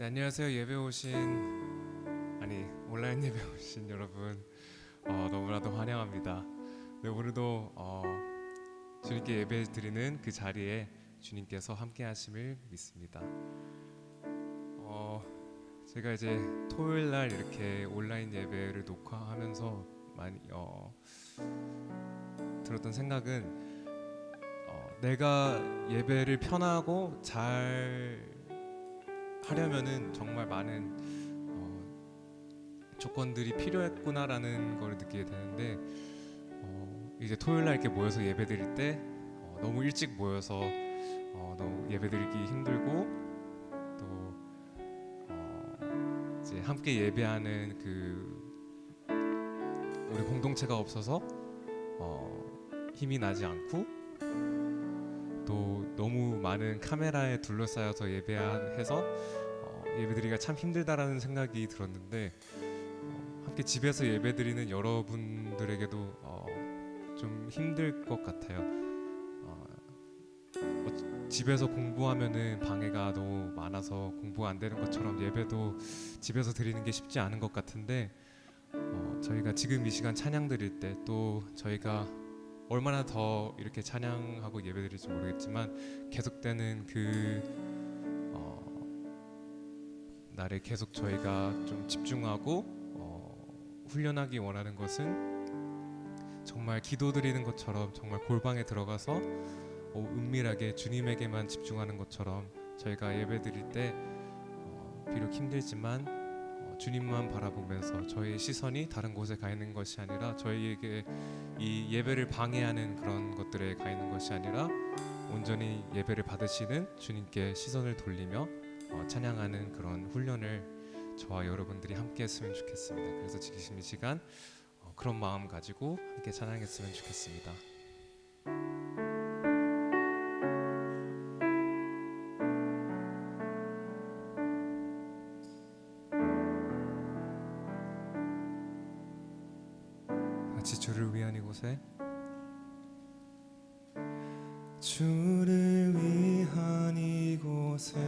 네, 안녕하세요. 예배 오신 온라인 예배 오신 여러분 너무나도 환영합니다. 네, 오늘도 주님께 예배 드리는 그 자리에 주님께서 함께 하심을 믿습니다. 제가 이제 토요일 날 이렇게 온라인 예배를 녹화하면서 많이 들었던 생각은 내가 예배를 편하고 잘 하려면은 정말 많은 조건들이 필요했구나라는 걸 느끼게 되는데 이제 토요일 날 이렇게 모여서 예배 드릴 때 너무 일찍 모여서 너무 예배 드리기 힘들고 또 이제 함께 예배하는 우리 공동체가 없어서 힘이 나지 않고 또 너무 많은 카메라에 둘러싸여서 예배해서 예배드리기가 참 힘들다라는 생각이 들었는데 함께 집에서 예배드리는 여러분들에게도 좀 힘들 것 같아요. 집에서 공부하면은 방해가 너무 많아서 공부가 안 되는 것처럼 예배도 집에서 드리는 게 쉽지 않은 것 같은데 저희가 지금 이 시간 찬양 드릴 때 또 저희가 얼마나 더 이렇게 찬양하고 예배드릴지 모르겠지만 계속되는 날에 계속 저희가 좀 집중하고 훈련하기 원하는 것은 정말 기도드리는 것처럼 정말 골방에 들어가서 은밀하게 주님에게만 집중하는 것처럼 저희가 예배드릴 때 비록 힘들지만 주님만 바라보면서 저희의 시선이 다른 곳에 가 있는 것이 아니라 저희에게 이 예배를 방해하는 그런 것들에 가 있는 것이 아니라 온전히 예배를 받으시는 주님께 시선을 돌리며 찬양하는 그런 훈련을 저와 여러분들이 함께 했으면 좋겠습니다. 그래서 지금 이 시간 그런 마음 가지고 함께 찬양했으면 좋겠습니다. 같이 주를 위한 이곳에 주를 위한 이곳에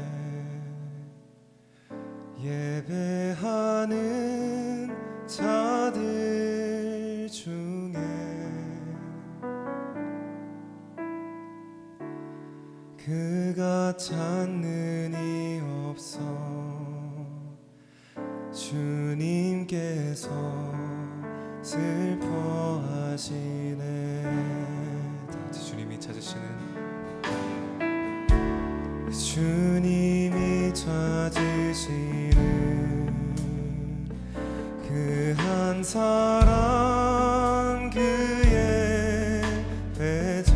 예배하는 자들 중에 그가 찾는 이 없어 주님께서 슬퍼하시네. 다같이 주님이 찾으시는 그 한 사람 그의 배자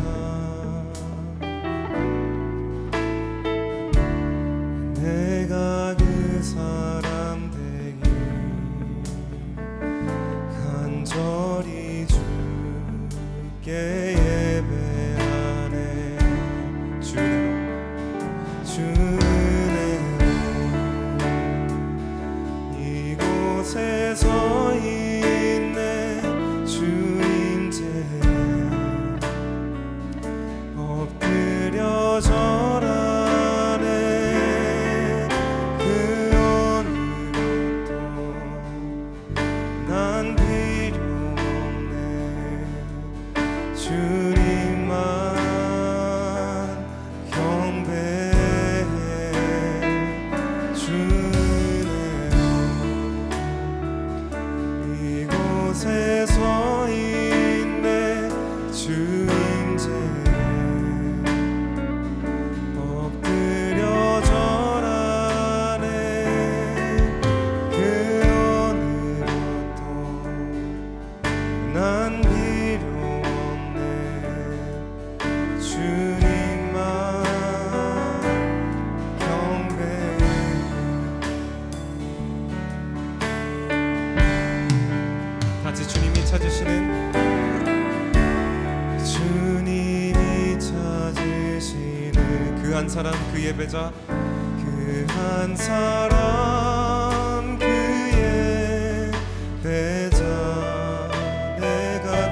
내가 그 사람 되기 간절히 주께 예배하네. 주네로 이곳에 서 있네. 주임제에 엎드려 절하네. 그 어느 것도 난 필요 없네. 주님만 경배해. 주네로 이곳에 서 있네. 주임제에 엎드려 절하네. 그 어느 것도 난 필요 없네. 주님만 경배해. 같이 주님이 찾으시는 그 한 사람 그 예배자 그 한 사람 그의 배자 내가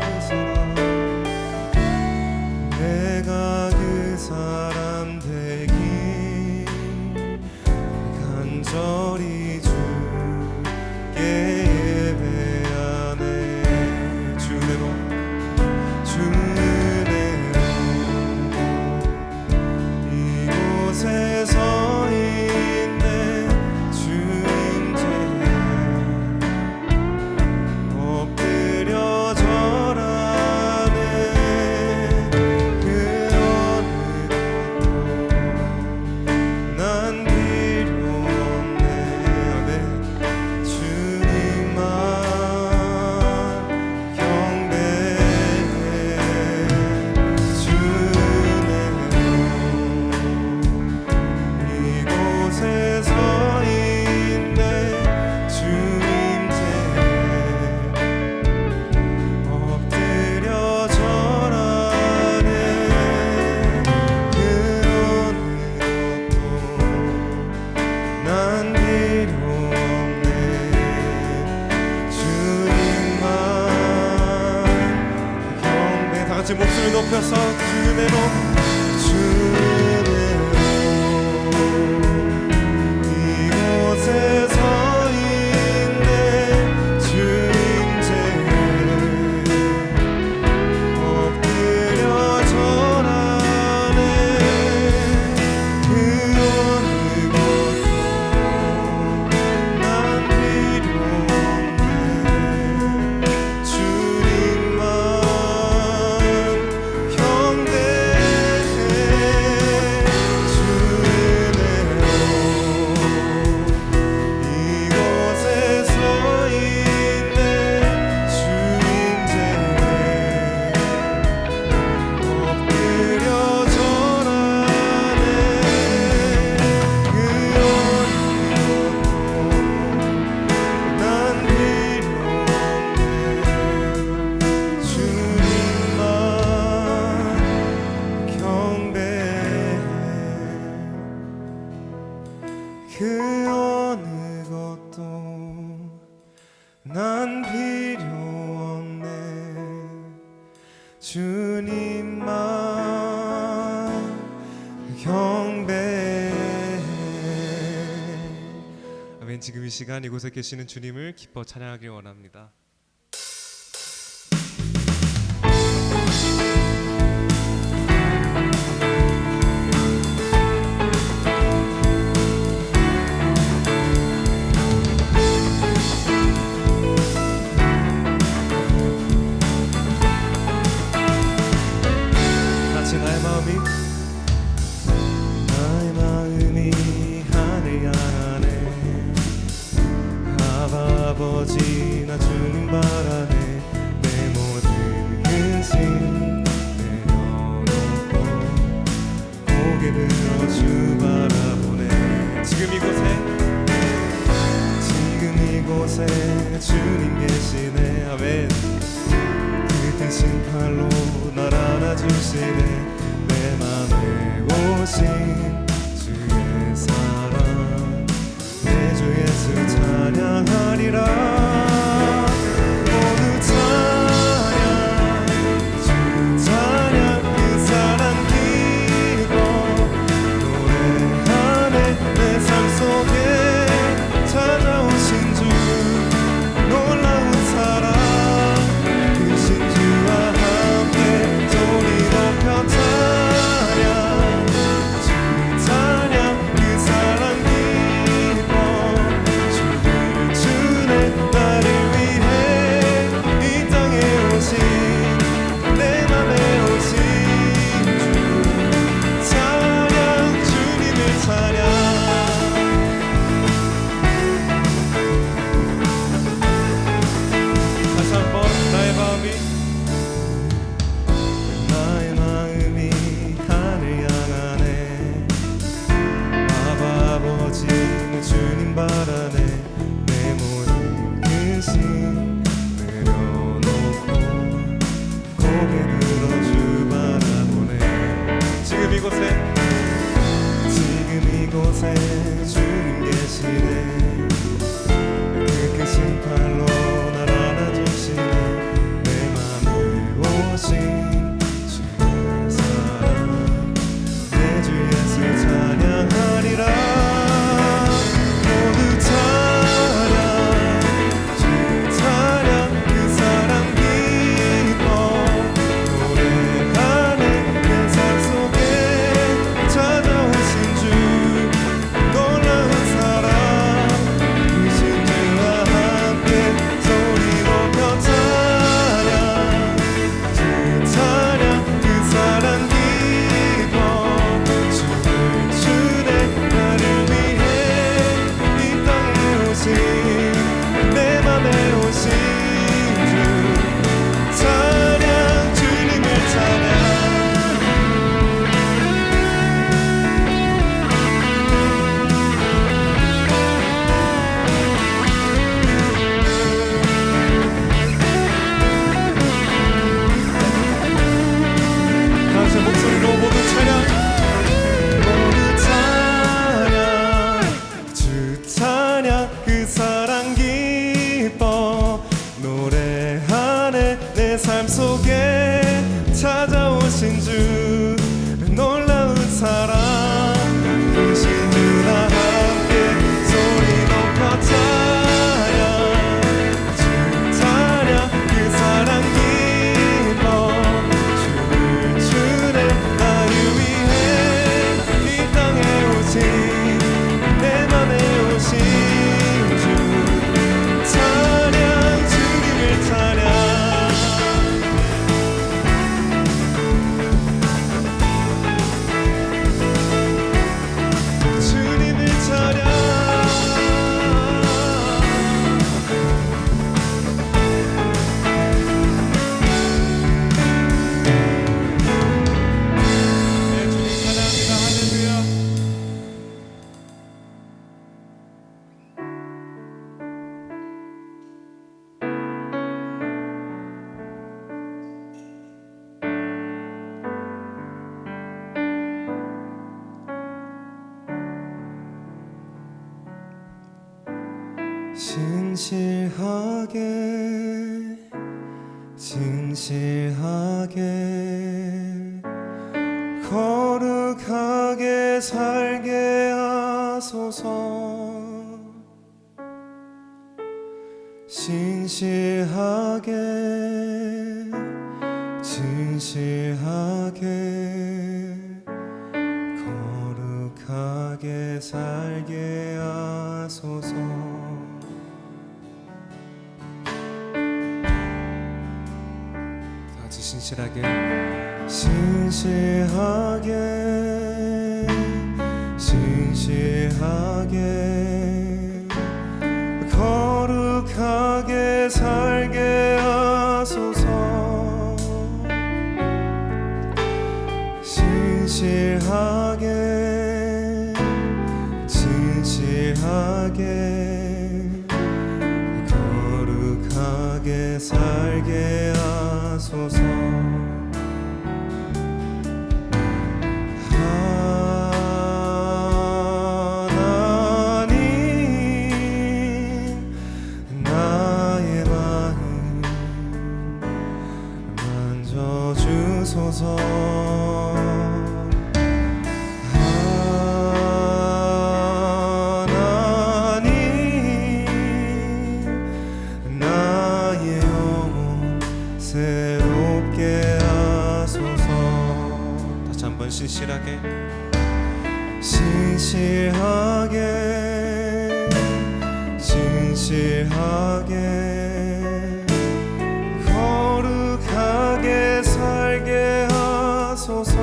그 사람 되기 간절 주대로 이곳에 서 있네 주님 제에 엎드려 절하네 그 어느 것도 난 필요 없네 주님만 경배해 주대로 이곳에 서 있네 주님 제에 엎드려 절하네 그 어느 난 필요 없네 주님만 경배해 그 어느 것도 난 필요 없네 주님만 경배해. 아멘. 지금 이 시간 이곳에 계시는 주님을 기뻐 찬양하길 원합니다. 같이 나의 마음이 하늘 향하네 아버지 나 주님 바라네 내 모든 근심 내려놓고 고개 들어 주 바라보네 지금 이곳에 주님 계시네 아멘 그 대신 팔로 날 안아주시네 내 맘에 오신 주의 사랑 내 주 예수 찬양하리라 모두 찬양 주 찬양 그 사랑 기뻐 노래하네 내 삶 속에 찾아오신 주 놀라운 사랑 크신 주와 함께 소리 높여 찬양 주 찬양 그 사랑 기뻐 주를 주네 나를 위해 이 땅에 오신 내 맘에 오신 주 찬양 주님을 찬양 다시 한번 나의 마음이 하늘 향하네 아버지 주님 바라네 내 모든 근심 내려놓고 고개 들어 주 바라보네 지금 이곳에 주님 계시네 그 크신 팔로 날 안아주시네 내 맘에 오신 주의 사랑 내 주 예수 찬양하리라 모두 찬양 주 찬양 그 사랑 기뻐 노래하네 내 삶 속에 찾아오신 주 놀라운 사랑 진실하게 진실하게 거룩하게 살게 하소서. 진실하게 진실하게 거룩하게 살게 하소서. 다 같이 진실하게 진실하게 진실하게 거룩하게 살게 하소서. 진실하게 진실하게 거룩하게 살게 하소서. 하나님 나의 마음 만져주소서. 신실하게 진실하게 진실하게 거룩하게 살게 하소서.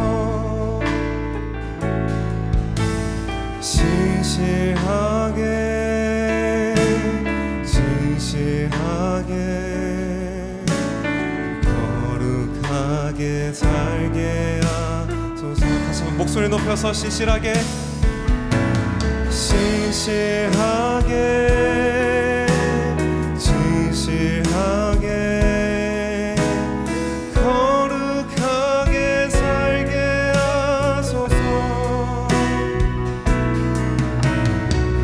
진실하게 진실하게 거룩하게 살게 다시 한번 목소리 높여서 신실하게 진실하게 진실하게 거룩하게 살게 하소서.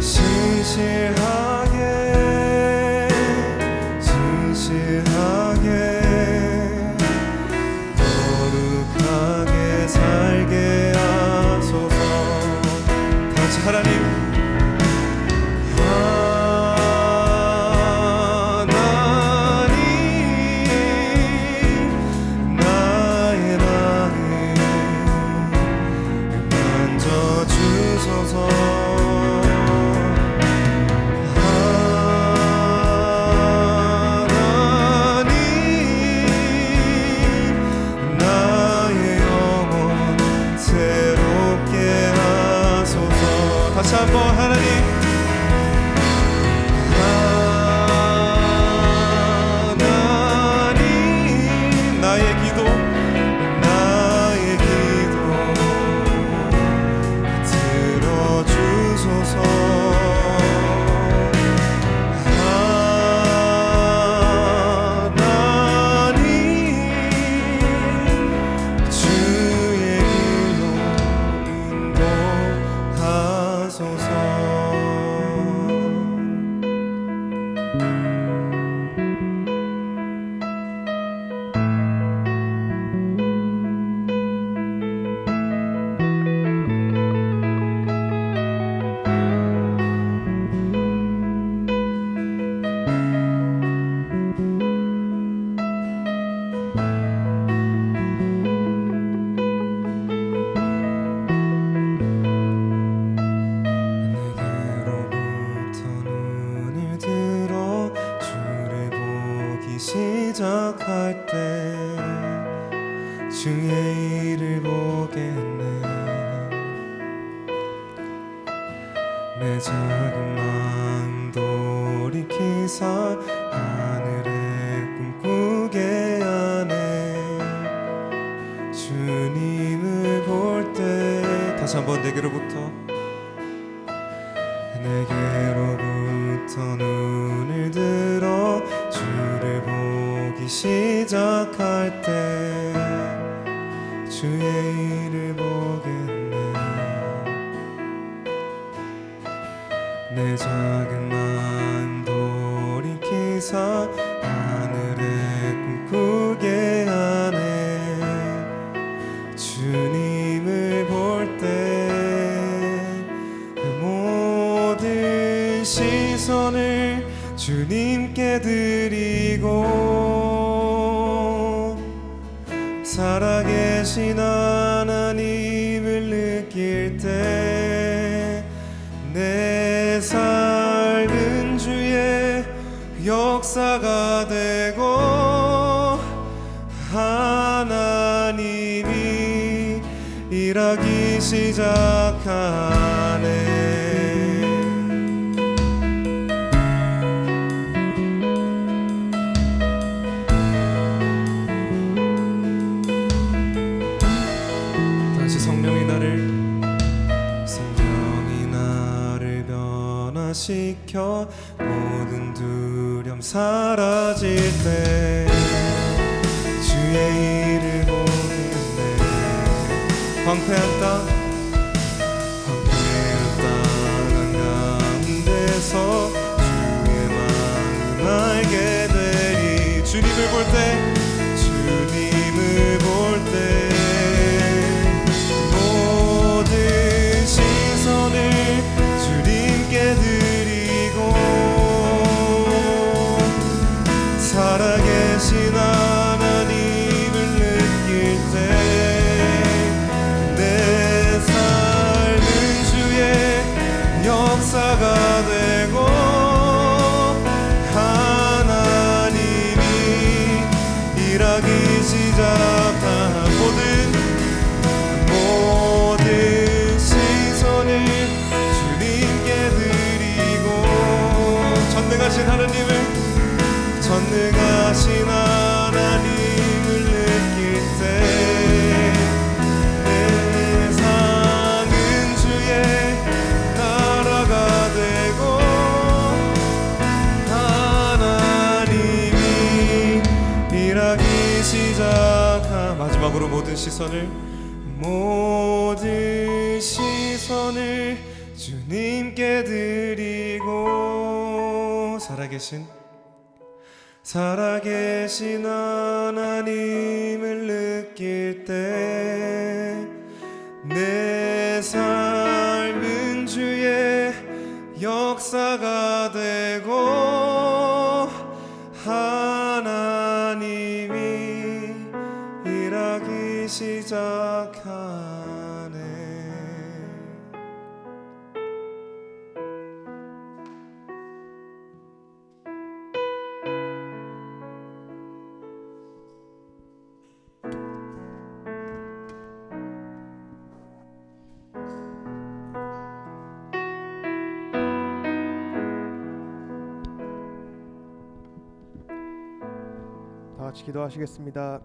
진실하게 진실하게 거룩하게 살게 하소서. 다시 하나님 하나님 나의 마음 만져주소서. 다시 한번 하나님 하나님 나의 기도 들어주소서. 하나님 주의 길로 인도하소서. 시작할 때 주의 일을 보겠네. 내 작은 마음 돌이키사 하늘에 꿈꾸게 하네. 주님을 볼 때 다시 한번 내게로부터 눈을 들어 주를 보기 시작할 때 주의 일을 보겠네. 내 작은 마음도 시선을 주님께 드리고 살아계신 하나님을 느낄 때 내 삶은 주의 역사가 되고 하나님이 일하기 시작하네. 다시 성령이 나를 변화시켜 모든 두려움 사라질 때 주의 일을 보는 황폐한 땅 한가운데서 주의 마음을 알게 되리. 주님을 볼 때 모든 시선을 주님께 드리고 살아계신 하나님을 느낄 때 역사가 되고 하나님이 일하기 시작한 모든 시선을 주님께 드리고 전능하신 하나님을 느낄 때 내 삶은 주의 나라가 되고 하나님이 일하기 시작한 마지막으로 모든 시선을 주님께 드리고 살아계신 하나님을 느낄 때 내 삶은 주의 역사가 되고 하나님이 일하기 시작하네. 다 같이 기도하시겠습니다.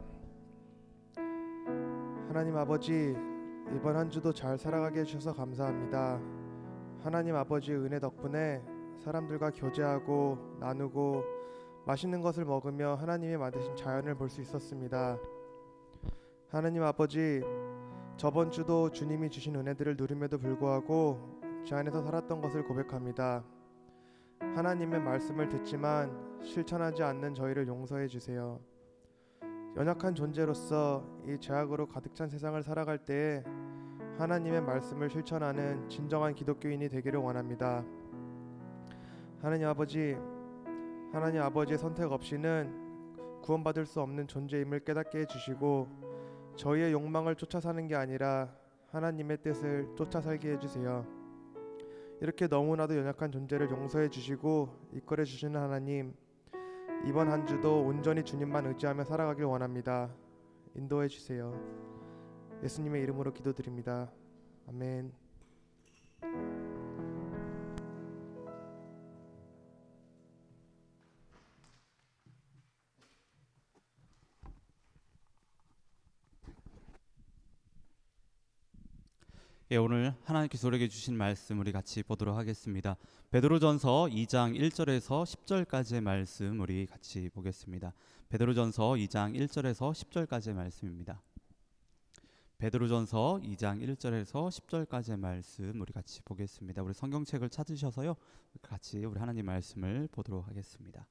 하나님 아버지, 이번 한 주도 잘 살아가게 해주셔서 감사합니다. 하나님 아버지의 은혜 덕분에 사람들과 교제하고 나누고 맛있는 것을 먹으며 하나님이 만드신 자연을 볼 수 있었습니다. 하나님 아버지, 저번 주도 주님이 주신 은혜들을 누림에도 불구하고 주 안에서 살았던 것을 고백합니다. 하나님의 말씀을 듣지만 실천하지 않는 저희를 용서해 주세요. 연약한 존재로서 이 죄악으로 가득 찬 세상을 살아갈 때에 하나님의 말씀을 실천하는 진정한 기독교인이 되기를 원합니다. 하나님 아버지의 선택 없이는 구원받을 수 없는 존재임을 깨닫게 해주시고 저희의 욕망을 쫓아 사는 게 아니라 하나님의 뜻을 쫓아 살게 해주세요. 이렇게 너무나도 연약한 존재를 용서해 주시고 이끌어 주시는 하나님, 이번 한 주도 온전히 주님만 의지하며 살아가길 원합니다. 인도해 주세요. 예수님의 이름으로 기도드립니다. 아멘. 오늘 하나님께서 우리에게 주신 말씀 우리 같이 보도록 하겠습니다. 베드로전서 2장 1절에서 10절까지의 말씀 우리 같이 보겠습니다. 베드로전서 2장 1절에서 10절까지의 말씀입니다. 베드로전서 2장 1절에서 10절까지의 말씀 우리 같이 보겠습니다. 우리 성경책을 찾으셔서요, 같이 우리 하나님 말씀을 보도록 하겠습니다.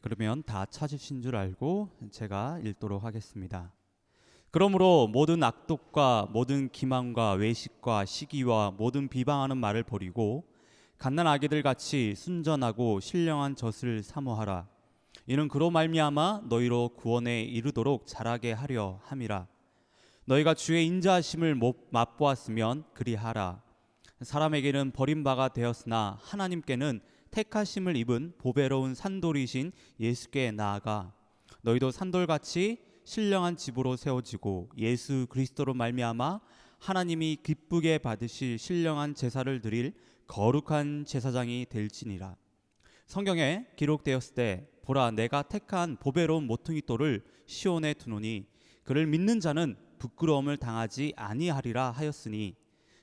그러면 다 찾으신 줄 알고 제가 읽도록 하겠습니다. 그러므로 모든 악독과 모든 기만과 외식과 시기와 모든 비방하는 말을 버리고 갓난아기들 같이 순전하고 신령한 젖을 사모하라. 이는 그로 말미암아 너희로 구원에 이르도록 자라게 하려 함이라. 너희가 주의 인자하심을 맛보았으면 그리하라. 사람에게는 버림바가 되었으나 하나님께는 택하심을 입은 보배로운 산돌이신 예수께 나아가 너희도 산돌같이 신령한 집으로 세워지고 예수 그리스도로 말미암아 하나님이 기쁘게 받으실 신령한 제사를 드릴 거룩한 제사장이 될지니라. 성경에 기록되었을 때 보라 내가 택한 보배로운 모퉁이 돌을 시온에 두노니 그를 믿는 자는 부끄러움을 당하지 아니하리라 하였으니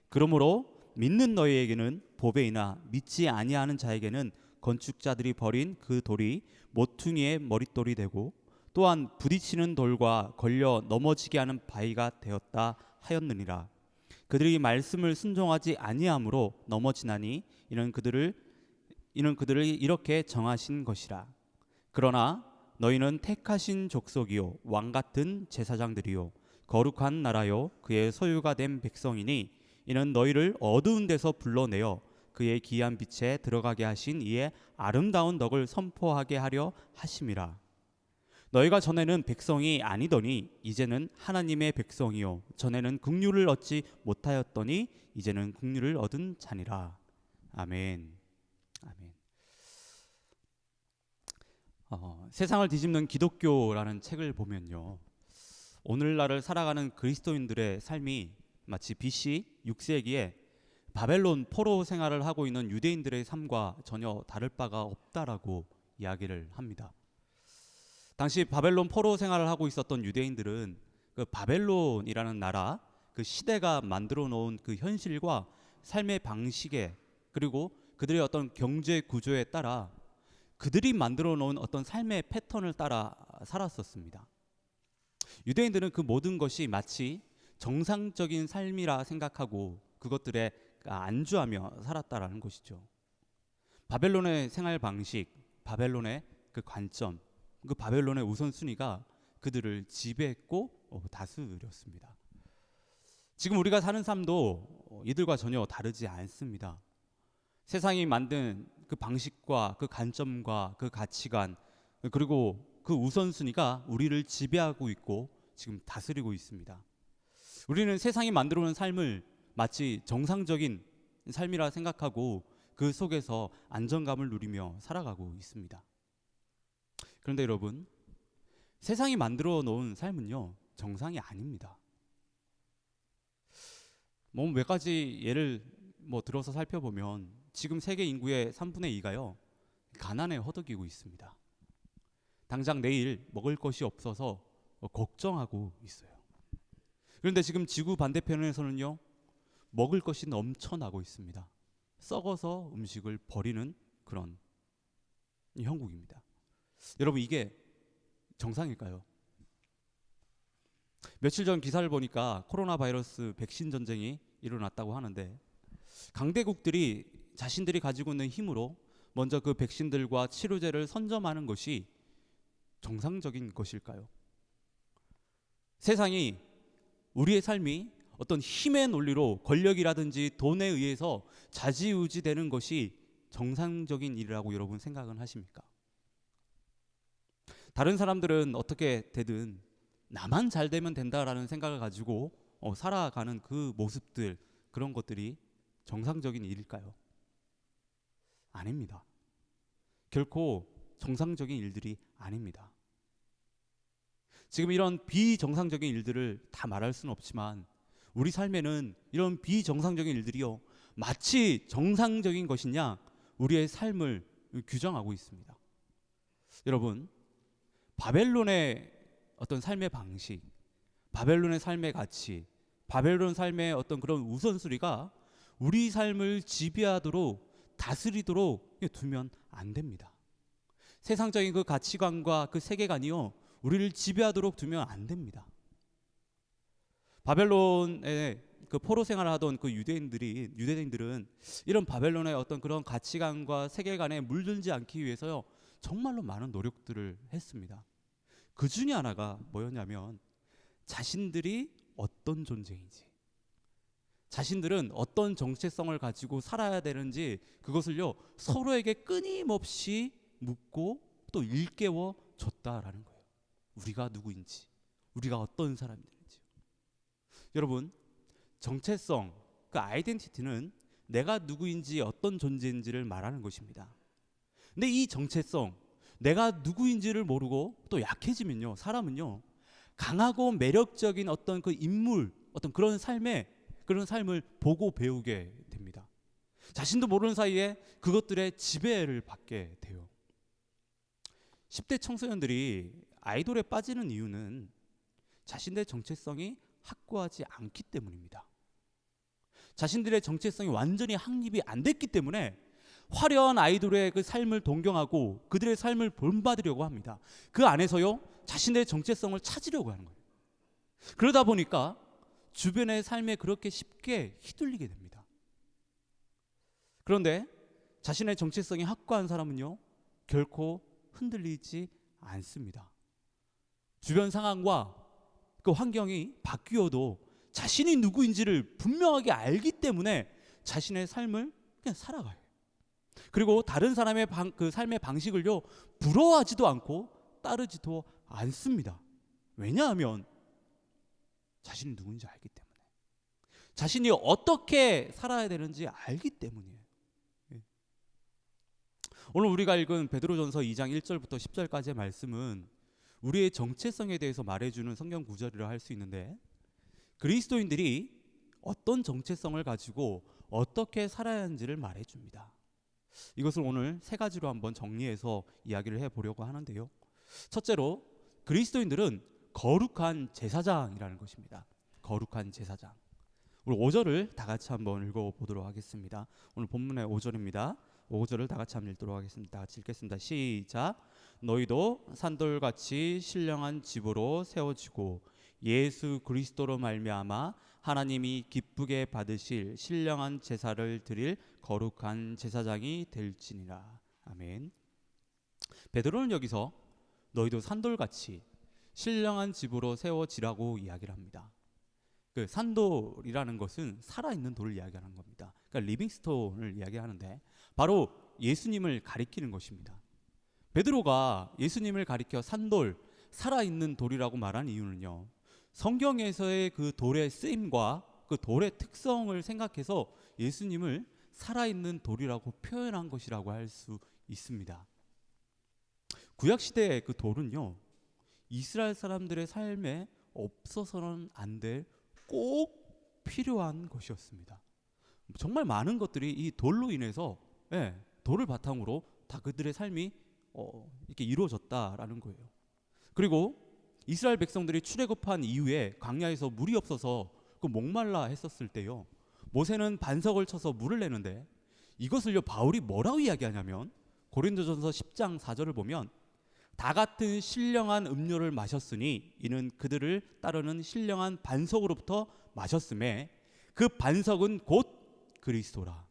그러므로 믿는 너희에게는 보배이나 믿지 아니하는 자에게는 건축자들이 버린 그 돌이 모퉁이의 머릿돌이 되고 또한 부딪히는 돌과 걸려 넘어지게 하는 바위가 되었다 하였느니라. 그들이 말씀을 순종하지 아니함으로 넘어지나니 이는 그들을 이렇게 정하신 것이라. 그러나 너희는 택하신 족속이요 왕 같은 제사장들이요 거룩한 나라요 그의 소유가 된 백성이니 이는 너희를 어두운 데서 불러내어 그의 기이한 빛에 들어가게 하신 이의 아름다운 덕을 선포하게 하려 하심이라. 너희가 전에는 백성이 아니더니 이제는 하나님의 백성이요 전에는 긍휼을 얻지 못하였더니 이제는 긍휼을 얻은 자니라. 아멘. 아멘. 세상을 뒤집는 기독교라는 책을 보면요, 오늘날을 살아가는 그리스도인들의 삶이 마치 BC 6세기에 바벨론 포로 생활을 하고 있는 유대인들의 삶과 전혀 다를 바가 없다라고 이야기를 합니다. 당시 바벨론 포로 생활을 하고 있었던 유대인들은 그 바벨론이라는 나라, 그 시대가 만들어 놓은 그 현실과 삶의 방식에 그리고 그들의 어떤 경제 구조에 따라 그들이 만들어 놓은 어떤 삶의 패턴을 따라 살았었습니다. 유대인들은 그 모든 것이 마치 정상적인 삶이라 생각하고 그것들에 안주하며 살았다라는 것이죠. 바벨론의 생활 방식, 바벨론의 그 관점, 그 바벨론의 우선순위가 그들을 지배했고 다스렸습니다. 지금 우리가 사는 삶도 이들과 전혀 다르지 않습니다. 세상이 만든 그 방식과 그 관점과 그 가치관 그리고 그 우선순위가 우리를 지배하고 있고 지금 다스리고 있습니다. 우리는 세상이 만들어 놓은 삶을 마치 정상적인 삶이라 생각하고 그 속에서 안정감을 누리며 살아가고 있습니다. 그런데 여러분, 세상이 만들어 놓은 삶은요 정상이 아닙니다. 몇 가지 예를 들어서 살펴보면 지금 세계 인구의 3분의 2가요 가난에 허덕이고 있습니다. 당장 내일 먹을 것이 없어서 걱정하고 있어요. 그런데 지금 지구 반대편에서는요 먹을 것이 넘쳐나고 있습니다. 썩어서 음식을 버리는 그런 형국입니다. 여러분, 이게 정상일까요? 며칠 전 기사를 보니까 코로나 바이러스 백신 전쟁이 일어났다고 하는데 강대국들이 자신들이 가지고 있는 힘으로 먼저 그 백신들과 치료제를 선점하는 것이 정상적인 것일까요? 세상이, 우리의 삶이 어떤 힘의 논리로 권력이라든지 돈에 의해서 좌지우지되는 것이 정상적인 일이라고 여러분 생각은 하십니까? 다른 사람들은 어떻게 되든 나만 잘 되면 된다라는 생각을 가지고 살아가는 그 모습들, 그런 것들이 정상적인 일일까요? 아닙니다. 결코 정상적인 일들이 아닙니다. 지금 이런 비정상적인 일들을 다 말할 수는 없지만 우리 삶에는 이런 비정상적인 일들이요 마치 정상적인 것이냐 우리의 삶을 규정하고 있습니다. 여러분, 바벨론의 어떤 삶의 방식, 바벨론의 삶의 가치, 바벨론 삶의 어떤 그런 우선순위가 우리 삶을 지배하도록 다스리도록 두면 안 됩니다. 세상적인 그 가치관과 그 세계관이요 우리를 지배하도록 두면 안 됩니다. 바벨론에 그 포로 생활을 하던 그 유대인들은 이런 바벨론의 어떤 그런 가치관과 세계관에 물들지 않기 위해서요 정말로 많은 노력들을 했습니다. 그 중에 하나가 뭐였냐면 자신들이 어떤 존재인지, 자신들은 어떤 정체성을 가지고 살아야 되는지 그것을요 서로에게 끊임없이 묻고 또 일깨워 줬다라는 거예요. 우리가 누구인지, 우리가 어떤 사람들인지. 여러분, 정체성, 그 아이덴티티는 내가 누구인지 어떤 존재인지를 말하는 것입니다. 근데 이 정체성, 내가 누구인지를 모르고 또 약해지면요, 사람은요 강하고 매력적인 어떤 그 인물, 어떤 그런 삶을 보고 배우게 됩니다. 자신도 모르는 사이에 그것들의 지배를 받게 돼요. 10대 청소년들이 아이돌에 빠지는 이유는 자신들의 정체성이 확고하지 않기 때문입니다. 자신들의 정체성이 완전히 확립이 안 됐기 때문에 화려한 아이돌의 그 삶을 동경하고 그들의 삶을 본받으려고 합니다. 그 안에서요 자신의 정체성을 찾으려고 하는 거예요. 그러다 보니까 주변의 삶에 그렇게 쉽게 휘둘리게 됩니다. 그런데 자신의 정체성이 확고한 사람은요 결코 흔들리지 않습니다. 주변 상황과 그 환경이 바뀌어도 자신이 누구인지를 분명하게 알기 때문에 자신의 삶을 그냥 살아가요. 그리고 다른 사람의 그 삶의 방식을요 부러워하지도 않고 따르지도 않습니다. 왜냐하면 자신이 누군지 알기 때문에, 자신이 어떻게 살아야 되는지 알기 때문이에요. 오늘 우리가 읽은 베드로전서 2장 1절부터 10절까지의 말씀은 우리의 정체성에 대해서 말해주는 성경 구절이라 할 수 있는데, 그리스도인들이 어떤 정체성을 가지고 어떻게 살아야 하는지를 말해줍니다. 이것을 오늘 세 가지로 한번 정리해서 이야기를 해보려고 하는데요. 첫째로, 그리스도인들은 거룩한 제사장이라는 것입니다. 거룩한 제사장. 우리 5절을 다 같이 한번 읽어보도록 하겠습니다. 오늘 본문의 5절입니다. 5절을 다 같이 한번 읽도록 하겠습니다. 다 같이 읽겠습니다. 시작. 너희도 산돌같이 신령한 집으로 세워지고 예수 그리스도로 말미암아 하나님이 기쁘게 받으실 신령한 제사를 드릴 거룩한 제사장이 될지니라. 아멘. 베드로는 여기서 너희도 산돌같이 신령한 집으로 세워지라고 이야기를 합니다. 그 산돌이라는 것은 살아있는 돌을 이야기하는 겁니다. 그러니까 리빙스톤을 이야기하는데 바로 예수님을 가리키는 것입니다. 베드로가 예수님을 가리켜 산돌, 살아있는 돌이라고 말한 이유는요, 성경에서의 그 돌의 쓰임과 그 돌의 특성을 생각해서 예수님을 살아있는 돌이라고 표현한 것이라고 할 수 있습니다. 구약시대의 그 돌은요, 이스라엘 사람들의 삶에 없어서는 안 될 꼭 필요한 것이었습니다. 정말 많은 것들이 이 돌로 인해서, 돌을 바탕으로 다 그들의 삶이 이렇게 이루어졌다라는 거예요. 그리고 이스라엘 백성들이 출애굽한 이후에 광야에서 물이 없어서 그 목말라 했었을 때요, 모세는 반석을 쳐서 물을 내는데 이것을요 바울이 뭐라고 이야기하냐면 고린도전서 10장 4절을 보면 다 같은 신령한 음료를 마셨으니 이는 그들을 따르는 신령한 반석으로부터 마셨음에 그 반석은 곧 그리스도라.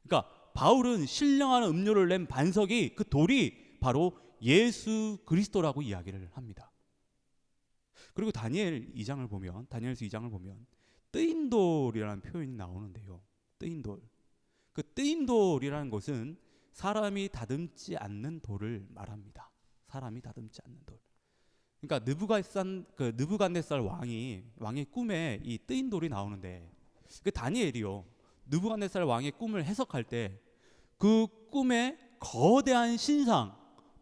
그러니까 바울은 신령한 음료를 낸 반석이, 그 돌이 바로 예수 그리스도라고 이야기를 합니다. 그리고 다니엘서 2장을 보면 뜨인 돌이라는 표현이 나오는데요. 뜨인 돌. 그 뜨인 돌이라는 것은 사람이 다듬지 않는 돌을 말합니다. 사람이 다듬지 않는 돌. 그러니까 느부갓네살 왕의 꿈에 이 뜨인 돌이 나오는데, 그 다니엘이요 느부갓네살 왕의 꿈을 해석할 때 그 꿈에 거대한 신상,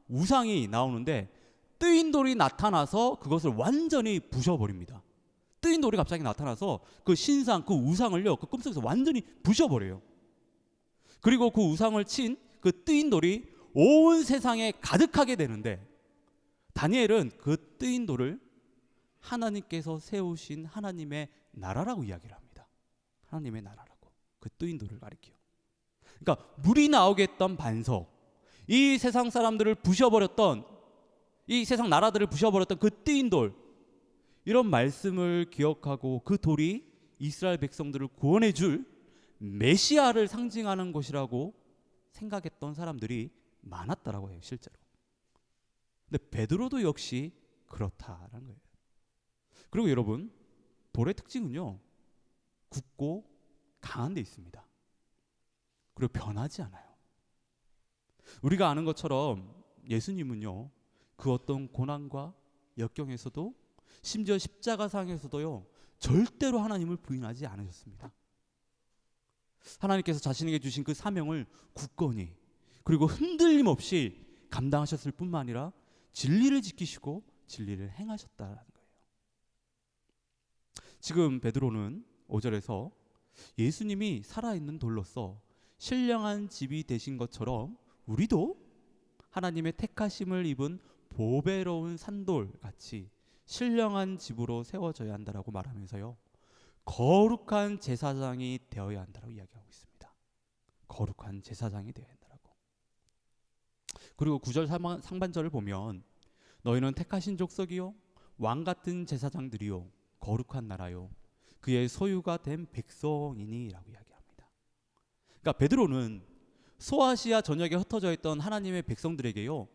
우상이 나오는데 뜨인 돌이 나타나서 그것을 완전히 부셔버립니다. 뜨인 돌이 갑자기 나타나서 그 신상, 그 우상을요 그 꿈속에서 완전히 부셔버려요. 그리고 그 우상을 친 그 뜨인 돌이 온 세상에 가득하게 되는데, 다니엘은 그 뜨인 돌을 하나님께서 세우신 하나님의 나라라고 이야기를 합니다. 하나님의 나라라고, 그 뜨인 돌을 가리켜요. 그러니까 물이 나오게 했던 반석, 이 세상 사람들을 부셔버렸던, 이 세상 나라들을 부셔버렸던 그 뜨인 돌, 이런 말씀을 기억하고 그 돌이 이스라엘 백성들을 구원해 줄 메시아를 상징하는 것이라고 생각했던 사람들이 많았다라고 해요, 실제로. 근데 베드로도 역시 그렇다라는 거예요. 그리고 여러분, 돌의 특징은요, 굳고 강한 데 있습니다. 그리고 변하지 않아요. 우리가 아는 것처럼 예수님은요, 그 어떤 고난과 역경에서도, 심지어 십자가상에서도요, 절대로 하나님을 부인하지 않으셨습니다. 하나님께서 자신에게 주신 그 사명을 굳건히 그리고 흔들림 없이 감당하셨을 뿐만 아니라 진리를 지키시고 진리를 행하셨다는 거예요. 지금 베드로는 5절에서 예수님이 살아있는 돌로서 신령한 집이 되신 것처럼 우리도 하나님의 택하심을 입은 보배로운 산돌 같이 신령한 집으로 세워져야 한다라고 말하면서요, 거룩한 제사장이 되어야 한다라고 이야기하고 있습니다. 거룩한 제사장이 되어야 한다라고. 그리고 9절 상반절을 보면 너희는 택하신 족속이요 왕 같은 제사장들이요 거룩한 나라요 그의 소유가 된 백성이니라고 이야기합니다. 그러니까 베드로는 소아시아 전역에 흩어져 있던 하나님의 백성들에게요,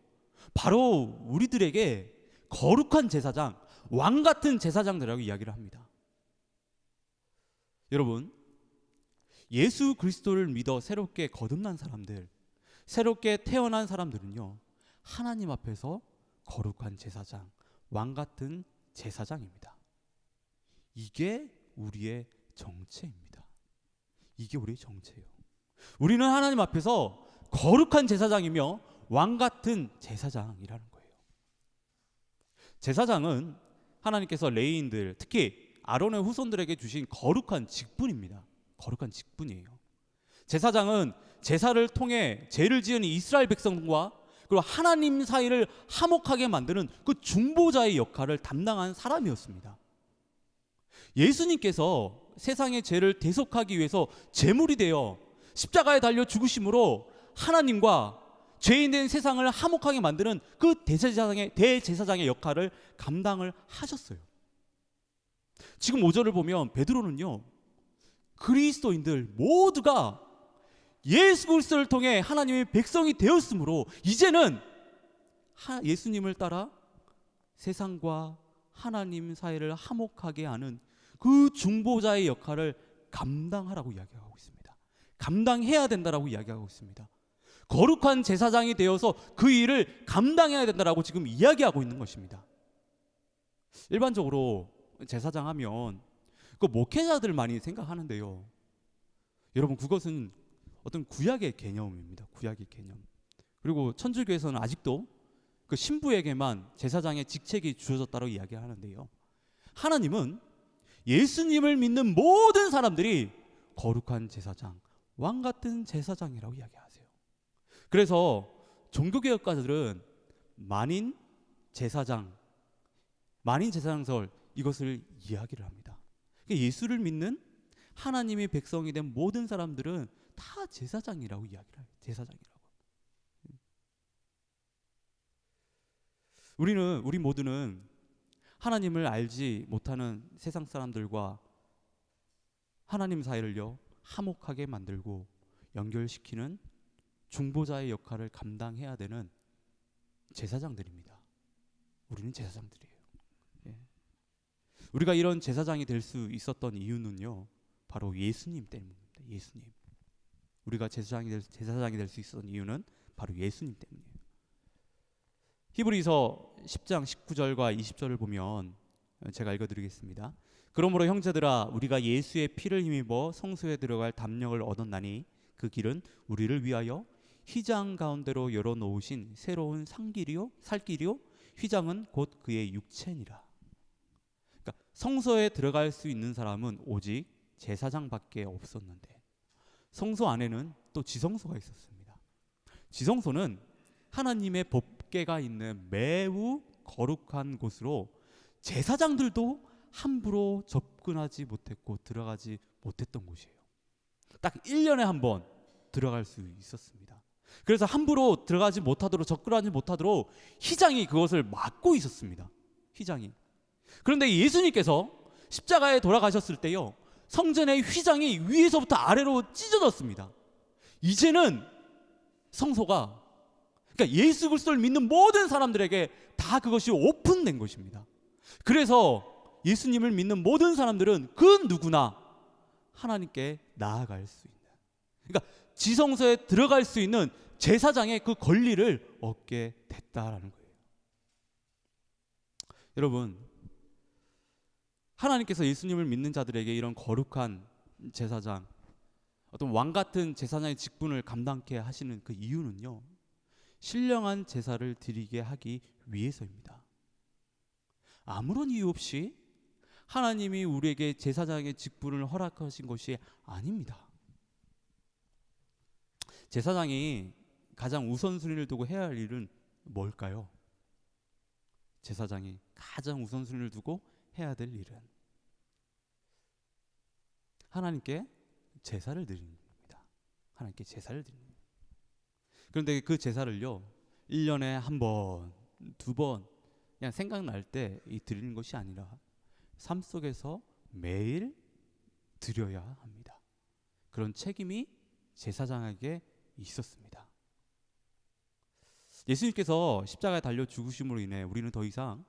바로 우리들에게 거룩한 제사장, 왕 같은 제사장들이라고 이야기를 합니다. 여러분, 예수 그리스도를 믿어 새롭게 거듭난 사람들, 새롭게 태어난 사람들은요, 하나님 앞에서 거룩한 제사장, 왕 같은 제사장입니다. 이게 우리의 정체입니다. 이게 우리의 정체예요. 우리는 하나님 앞에서 거룩한 제사장이며 왕 같은 제사장이라는 거예요. 제사장은 하나님께서 레위인들, 특히 아론의 후손들에게 주신 거룩한 직분입니다. 거룩한 직분이에요. 제사장은 제사를 통해 죄를 지은 이스라엘 백성과 그리고 하나님 사이를 화목하게 만드는 그 중보자의 역할을 담당한 사람이었습니다. 예수님께서 세상의 죄를 대속하기 위해서 제물이 되어 십자가에 달려 죽으심으로 하나님과 죄인된 세상을 화목하게 만드는 그 대제사장의 역할을 감당을 하셨어요. 지금 5절을 보면 베드로는요, 그리스도인들 모두가 예수 그리스도를 통해 하나님의 백성이 되었으므로 이제는 예수님을 따라 세상과 하나님 사이를 화목하게 하는 그 중보자의 역할을 감당하라고 이야기하고 있습니다. 감당해야 된다라고 이야기하고 있습니다. 거룩한 제사장이 되어서 그 일을 감당해야 된다라고 지금 이야기하고 있는 것입니다. 일반적으로 제사장 하면 그 목회자들 많이 생각하는데요, 여러분, 그것은 어떤 구약의 개념입니다. 구약의 개념. 그리고 천주교에서는 아직도 그 신부에게만 제사장의 직책이 주어졌다고 이야기하는데요, 하나님은 예수님을 믿는 모든 사람들이 거룩한 제사장, 왕 같은 제사장이라고 이야기하세요. 그래서 종교개혁가들은 만인 제사장설 이것을 이야기를 합니다. 그러니까 예수를 믿는 하나님의 백성이 된 모든 사람들은 다 제사장이라고 이야기를 해요. 제사장이라고. 우리 모두는 하나님을 알지 못하는 세상 사람들과 하나님 사이를요, 화목하게 만들고 연결시키는 중보자의 역할을 감당해야 되는 제사장들입니다. 우리는 제사장들이에요. 예. 우리가 이런 제사장이 될 수 있었던 이유는요, 바로 예수님 때문입니다. 예수님. 우리가 제사장이 될 수 있었던 이유는 바로 예수님 때문이에요. 히브리서 10장 19절과 20절을 보면 제가 읽어드리겠습니다. 그러므로 형제들아, 우리가 예수의 피를 힘입어 성소에 들어갈 담력을 얻었나니 그 길은 우리를 위하여 휘장 가운데로 열어놓으신 새로운 살길이요 휘장은 곧 그의 육체니라. 그러니까 성소에 들어갈 수 있는 사람은 오직 제사장밖에 없었는데, 성소 안에는 또 지성소가 있었습니다. 지성소는 하나님의 법궤가 있는 매우 거룩한 곳으로 제사장들도 함부로 접근하지 못했고 들어가지 못했던 곳이에요. 딱 1년에 한 번 들어갈 수 있었습니다. 그래서 함부로 들어가지 못하도록, 접근하지 못하도록 휘장이 그것을 막고 있었습니다. 휘장이. 그런데 예수님께서 십자가에 돌아가셨을 때요, 성전의 휘장이 위에서부터 아래로 찢어졌습니다. 이제는 성소가, 그러니까 예수 그리스도를 믿는 모든 사람들에게 다 그것이 오픈된 것입니다. 그래서 예수님을 믿는 모든 사람들은 그 누구나 하나님께 나아갈 수 있는, 그러니까 지성소에 들어갈 수 있는 제사장의 그 권리를 얻게 됐다라는 거예요. 여러분, 하나님께서 예수님을 믿는 자들에게 이런 거룩한 제사장, 어떤 왕 같은 제사장의 직분을 감당케 하시는 그 이유는요, 신령한 제사를 드리게 하기 위해서입니다. 아무런 이유 없이 하나님이 우리에게 제사장의 직분을 허락하신 것이 아닙니다. 제사장이 가장 우선순위를 두고 해야 할 일은 뭘까요? 제사장이 가장 우선순위를 두고 해야 될 일은 하나님께 제사를 드리는 겁니다. 하나님께 제사를 드리는 겁니다. 그런데 그 제사를요, 1년에 한 번, 두 번 그냥 생각날 때 드리는 것이 아니라 삶 속에서 매일 드려야 합니다. 그런 책임이 제사장에게 있었습니다. 예수님께서 십자가에 달려 죽으심으로 인해 우리는 더 이상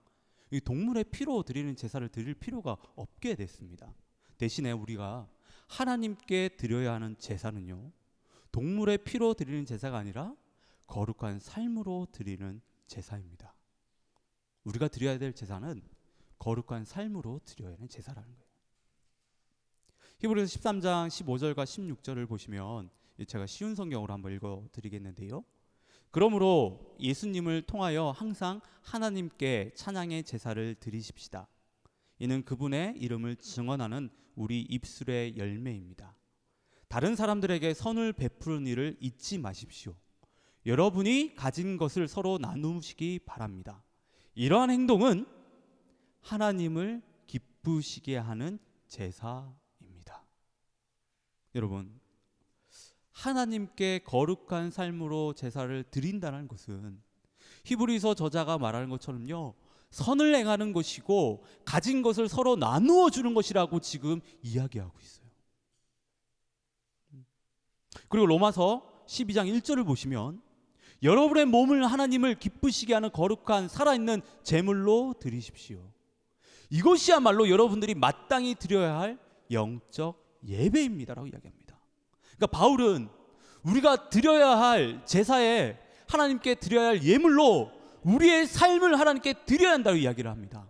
이 동물의 피로 드리는 제사를 드릴 필요가 없게 됐습니다. 대신에 우리가 하나님께 드려야 하는 제사는요, 동물의 피로 드리는 제사가 아니라 거룩한 삶으로 드리는 제사입니다. 우리가 드려야 될 제사는 거룩한 삶으로 드려야 하는 제사라는 거예요. 히브리서 13장 15절과 16절을 보시면 제가 쉬운 성경으로 한번 읽어드리겠는데요. 그러므로 예수님을 통하여 항상 하나님께 찬양의 제사를 드리십시다. 이는 그분의 이름을 증언하는 우리 입술의 열매입니다. 다른 사람들에게 선을 베푸는 일을 잊지 마십시오. 여러분이 가진 것을 서로 나누시기 바랍니다. 이러한 행동은 하나님을 기쁘시게 하는 제사입니다. 여러분, 하나님께 거룩한 삶으로 제사를 드린다는 것은 히브리서 저자가 말하는 것처럼요, 선을 행하는 것이고 가진 것을 서로 나누어 주는 것이라고 지금 이야기하고 있어요. 그리고 로마서 12장 1절을 보시면 여러분의 몸을 하나님을 기쁘시게 하는 거룩한 살아있는 제물로 드리십시오. 이것이야말로 여러분들이 마땅히 드려야 할 영적 예배입니다라고 이야기합니다. 그러니까 바울은 우리가 드려야 할 제사에 하나님께 드려야 할 예물로 우리의 삶을 하나님께 드려야 한다고 이야기를 합니다.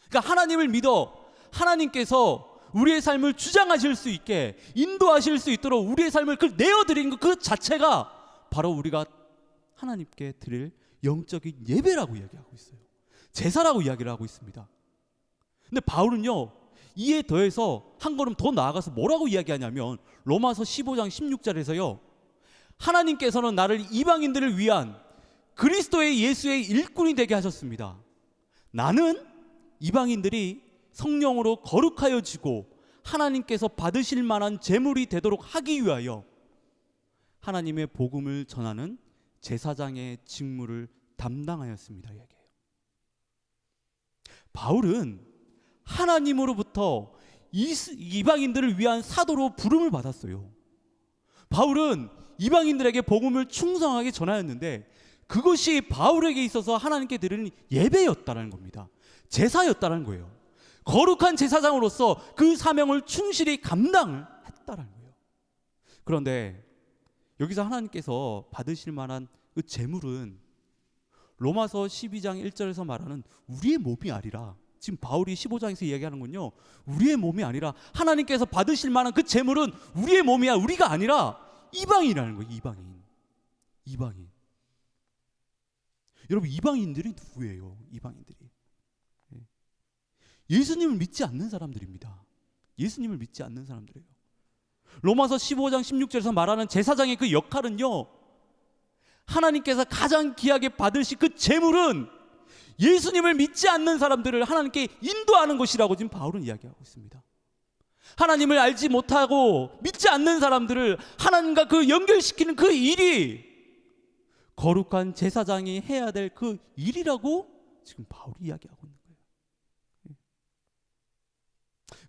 그러니까 하나님을 믿어 하나님께서 우리의 삶을 주장하실 수 있게 인도하실 수 있도록 우리의 삶을 내어드리는 것 그 자체가 바로 우리가 하나님께 드릴 영적인 예배라고 이야기하고 있어요. 제사라고 이야기를 하고 있습니다. 근데 바울은요, 이에 더해서 한 걸음 더 나아가서 뭐라고 이야기하냐면 로마서 15장 16절에서요, 하나님께서는 나를 이방인들을 위한 그리스도의 예수의 일꾼이 되게 하셨습니다. 나는 이방인들이 성령으로 거룩하여지고 하나님께서 받으실 만한 제물이 되도록 하기 위하여 하나님의 복음을 전하는 제사장의 직무를 담당하였습니다. 이야기해요. 바울은 하나님으로부터 이방인들을 위한 사도로 부름을 받았어요. 바울은 이방인들에게 복음을 충성하게 전하였는데 그것이 바울에게 있어서 하나님께 드리는 예배였다는 겁니다. 제사였다는 거예요. 거룩한 제사장으로서 그 사명을 충실히 감당을 했다는 거예요. 그런데 여기서 하나님께서 받으실 만한 그 제물은 로마서 12장 1절에서 말하는 우리의 몸이 아니라, 지금 바울이 15장에서 이야기하는 건요, 우리의 몸이 아니라 하나님께서 받으실 만한 그 제물은 우리의 몸이야, 우리가 아니라 이방인이라는 거예요. 이방인. 여러분, 이방인들이 누구예요? 이방인들이 예수님을 믿지 않는 사람들입니다. 예수님을 믿지 않는 사람들이에요. 로마서 15장 16절에서 말하는 제사장의 그 역할은요, 하나님께서 가장 귀하게 받으실 그 제물은 예수님을 믿지 않는 사람들을 하나님께 인도하는 것이라고 지금 바울은 이야기하고 있습니다. 하나님을 알지 못하고 믿지 않는 사람들을 하나님과 그 연결시키는 그 일이 거룩한 제사장이 해야 될 그 일이라고 지금 바울이 이야기하고 있는 거예요.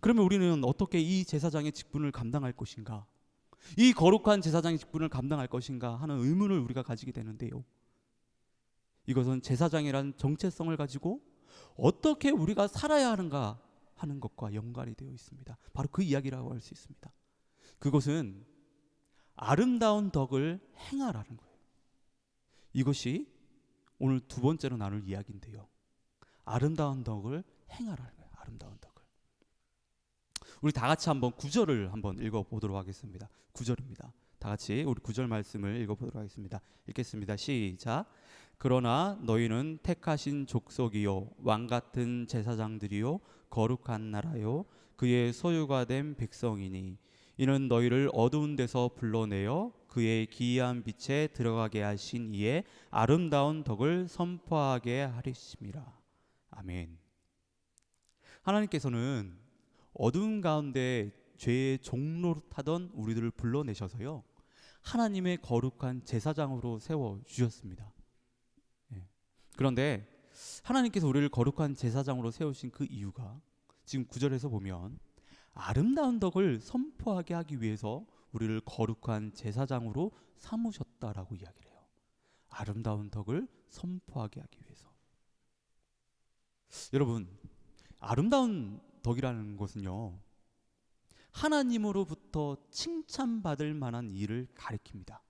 그러면 우리는 어떻게 이 제사장의 직분을 감당할 것인가, 이 거룩한 제사장의 직분을 감당할 것인가 하는 의문을 우리가 가지게 되는데요, 이것은 제사장이라는 정체성을 가지고 어떻게 우리가 살아야 하는가 하는 것과 연관이 되어 있습니다. 바로 그 이야기라고 할 수 있습니다. 그것은 아름다운 덕을 행하라는 거예요. 이것이 오늘 두 번째로 나눌 이야기인데요. 아름다운 덕을 행하라는 거예요. 아름다운 덕을. 우리 다 같이 한번 9절을 한번 읽어보도록 하겠습니다. 9절입니다. 다 같이 우리 9절 말씀을 읽어보도록 하겠습니다. 읽겠습니다. 시작. 그러나 너희는 택하신 족속이요 왕같은 제사장들이요 거룩한 나라요 그의 소유가 된 백성이니 이는 너희를 어두운 데서 불러내어 그의 기이한 빛에 들어가게 하신 이의 아름다운 덕을 선포하게 하리심이라. 아멘. 하나님께서는 어두운 가운데 죄의 종노릇하던 우리들을 불러내셔서요 하나님의 거룩한 제사장으로 세워주셨습니다. 그런데 하나님께서 우리를 거룩한 제사장으로 세우신 그 이유가 지금 9절에서 보면 아름다운 덕을 선포하게 하기 위해서 우리를 거룩한 제사장으로 삼으셨다라고 이야기를 해요. 아름다운 덕을 선포하게 하기 위해서. 여러분, 아름다운 덕이라는 것은요 하나님으로부터 칭찬받을 만한 일을 가리킵니다.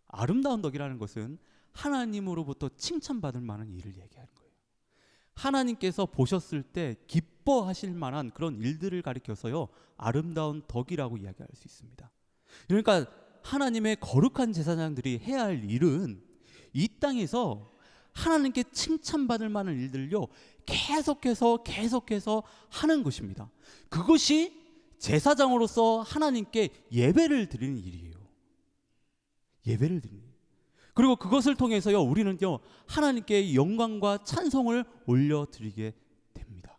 아름다운 덕이라는 것은 하나님으로부터 칭찬받을 만한 일을 얘기하는 거예요. 하나님께서 보셨을 때 기뻐하실 만한 그런 일들을 가리켜서요 아름다운 덕이라고 이야기할 수 있습니다. 그러니까 하나님의 거룩한 제사장들이 해야 할 일은 이 땅에서 하나님께 칭찬받을 만한 일들을요 계속해서 하는 것입니다. 그것이 제사장으로서 하나님께 예배를 드리는 일이에요. 예배를 드리는 일. 그리고 그것을 통해서요 우리는요 하나님께 영광과 찬송을 올려드리게 됩니다.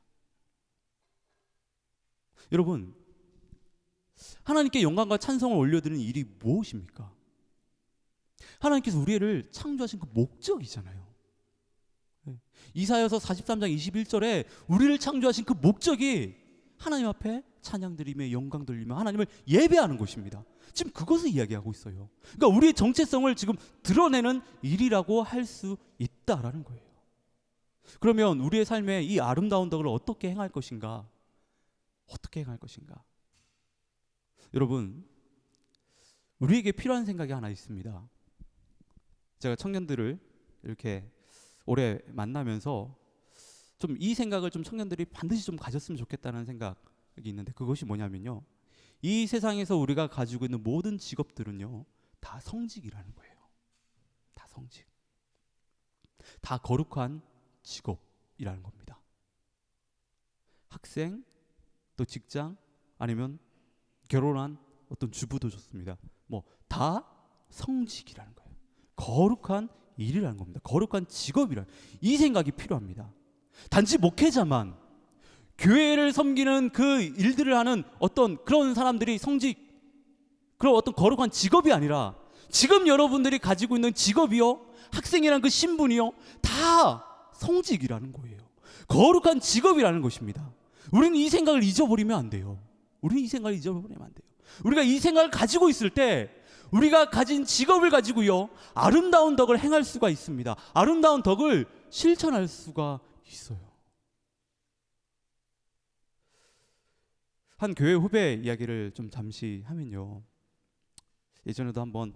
여러분, 하나님께 영광과 찬송을 올려드리는 일이 무엇입니까? 하나님께서 우리를 창조하신 그 목적이잖아요. 이사야서 43장 21절에 우리를 창조하신 그 목적이 하나님 앞에 찬양 드리며 영광 돌리며 하나님을 예배하는 것입니다. 지금 그것을 이야기하고 있어요. 그러니까 우리의 정체성을 지금 드러내는 일이라고 할 수 있다라는 거예요. 그러면 우리의 삶에 이 아름다운 덕을 어떻게 행할 것인가? 어떻게 행할 것인가? 여러분, 우리에게 필요한 생각이 하나 있습니다. 제가 청년들을 이렇게 오래 만나면서 좀 이 생각을 좀 청년들이 반드시 좀 가졌으면 좋겠다는 생각이 있는데 그것이 뭐냐면요. 이 세상에서 우리가 가지고 있는 모든 직업들은요 다 성직이라는 거예요. 다 성직. 다 거룩한 직업이라는 겁니다. 학생, 또 직장, 아니면 결혼한 어떤 주부도 좋습니다. 뭐 다 성직이라는 거예요. 거룩한 일이라는 겁니다. 거룩한 직업이라는 이 생각이 필요합니다. 단지 목회자만 교회를 섬기는 그 일들을 하는 어떤 그런 사람들이 성직, 그런 어떤 거룩한 직업이 아니라 지금 여러분들이 가지고 있는 직업이요 학생이라는 그 신분이요 다 성직이라는 거예요. 거룩한 직업이라는 것입니다. 우리는 이 생각을 잊어버리면 안 돼요. 우리는 이 생각을 잊어버리면 안 돼요. 우리가 이 생각을 가지고 있을 때 우리가 가진 직업을 가지고요 아름다운 덕을 행할 수가 있습니다. 아름다운 덕을 실천할 수가 있어요. 한 교회 후배 이야기를 좀 잠시 하면요, 예전에도 한번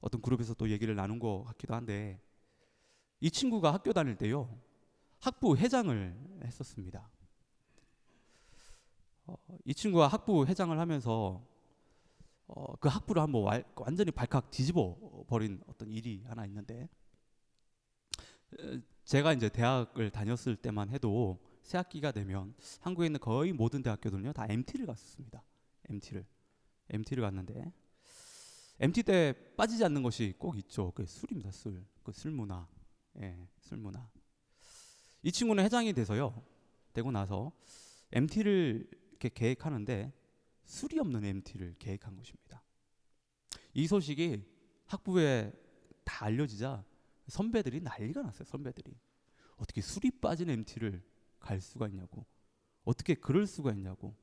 어떤 그룹에서 또 얘기를 나눈 것 같기도 한데 이 친구가 학교 다닐 때요 학부 회장을 했었습니다. 이 친구가 학부 회장을 하면서 그 학부를 한번 완전히 발칵 뒤집어 버린 어떤 일이 하나 있는데, 제가 이제 대학을 다녔을 때만 해도 새 학기가 되면 한국에 있는 거의 모든 대학교들은요 다 MT를 갔었습니다. MT를 갔는데 MT 때 빠지지 않는 것이 꼭 있죠. 그 술입니다. 술. 그 술 문화. 예, 술 문화. 이 친구는 회장이 돼서요. 되고 나서 MT를 이렇게 계획하는데 술이 없는 MT를 계획한 것입니다. 이 소식이 학부에 다 알려지자 선배들이 난리가 났어요. 선배들이 어떻게 술이 빠진 MT를 갈 수가 있냐고, 어떻게 그럴 수가 있냐고.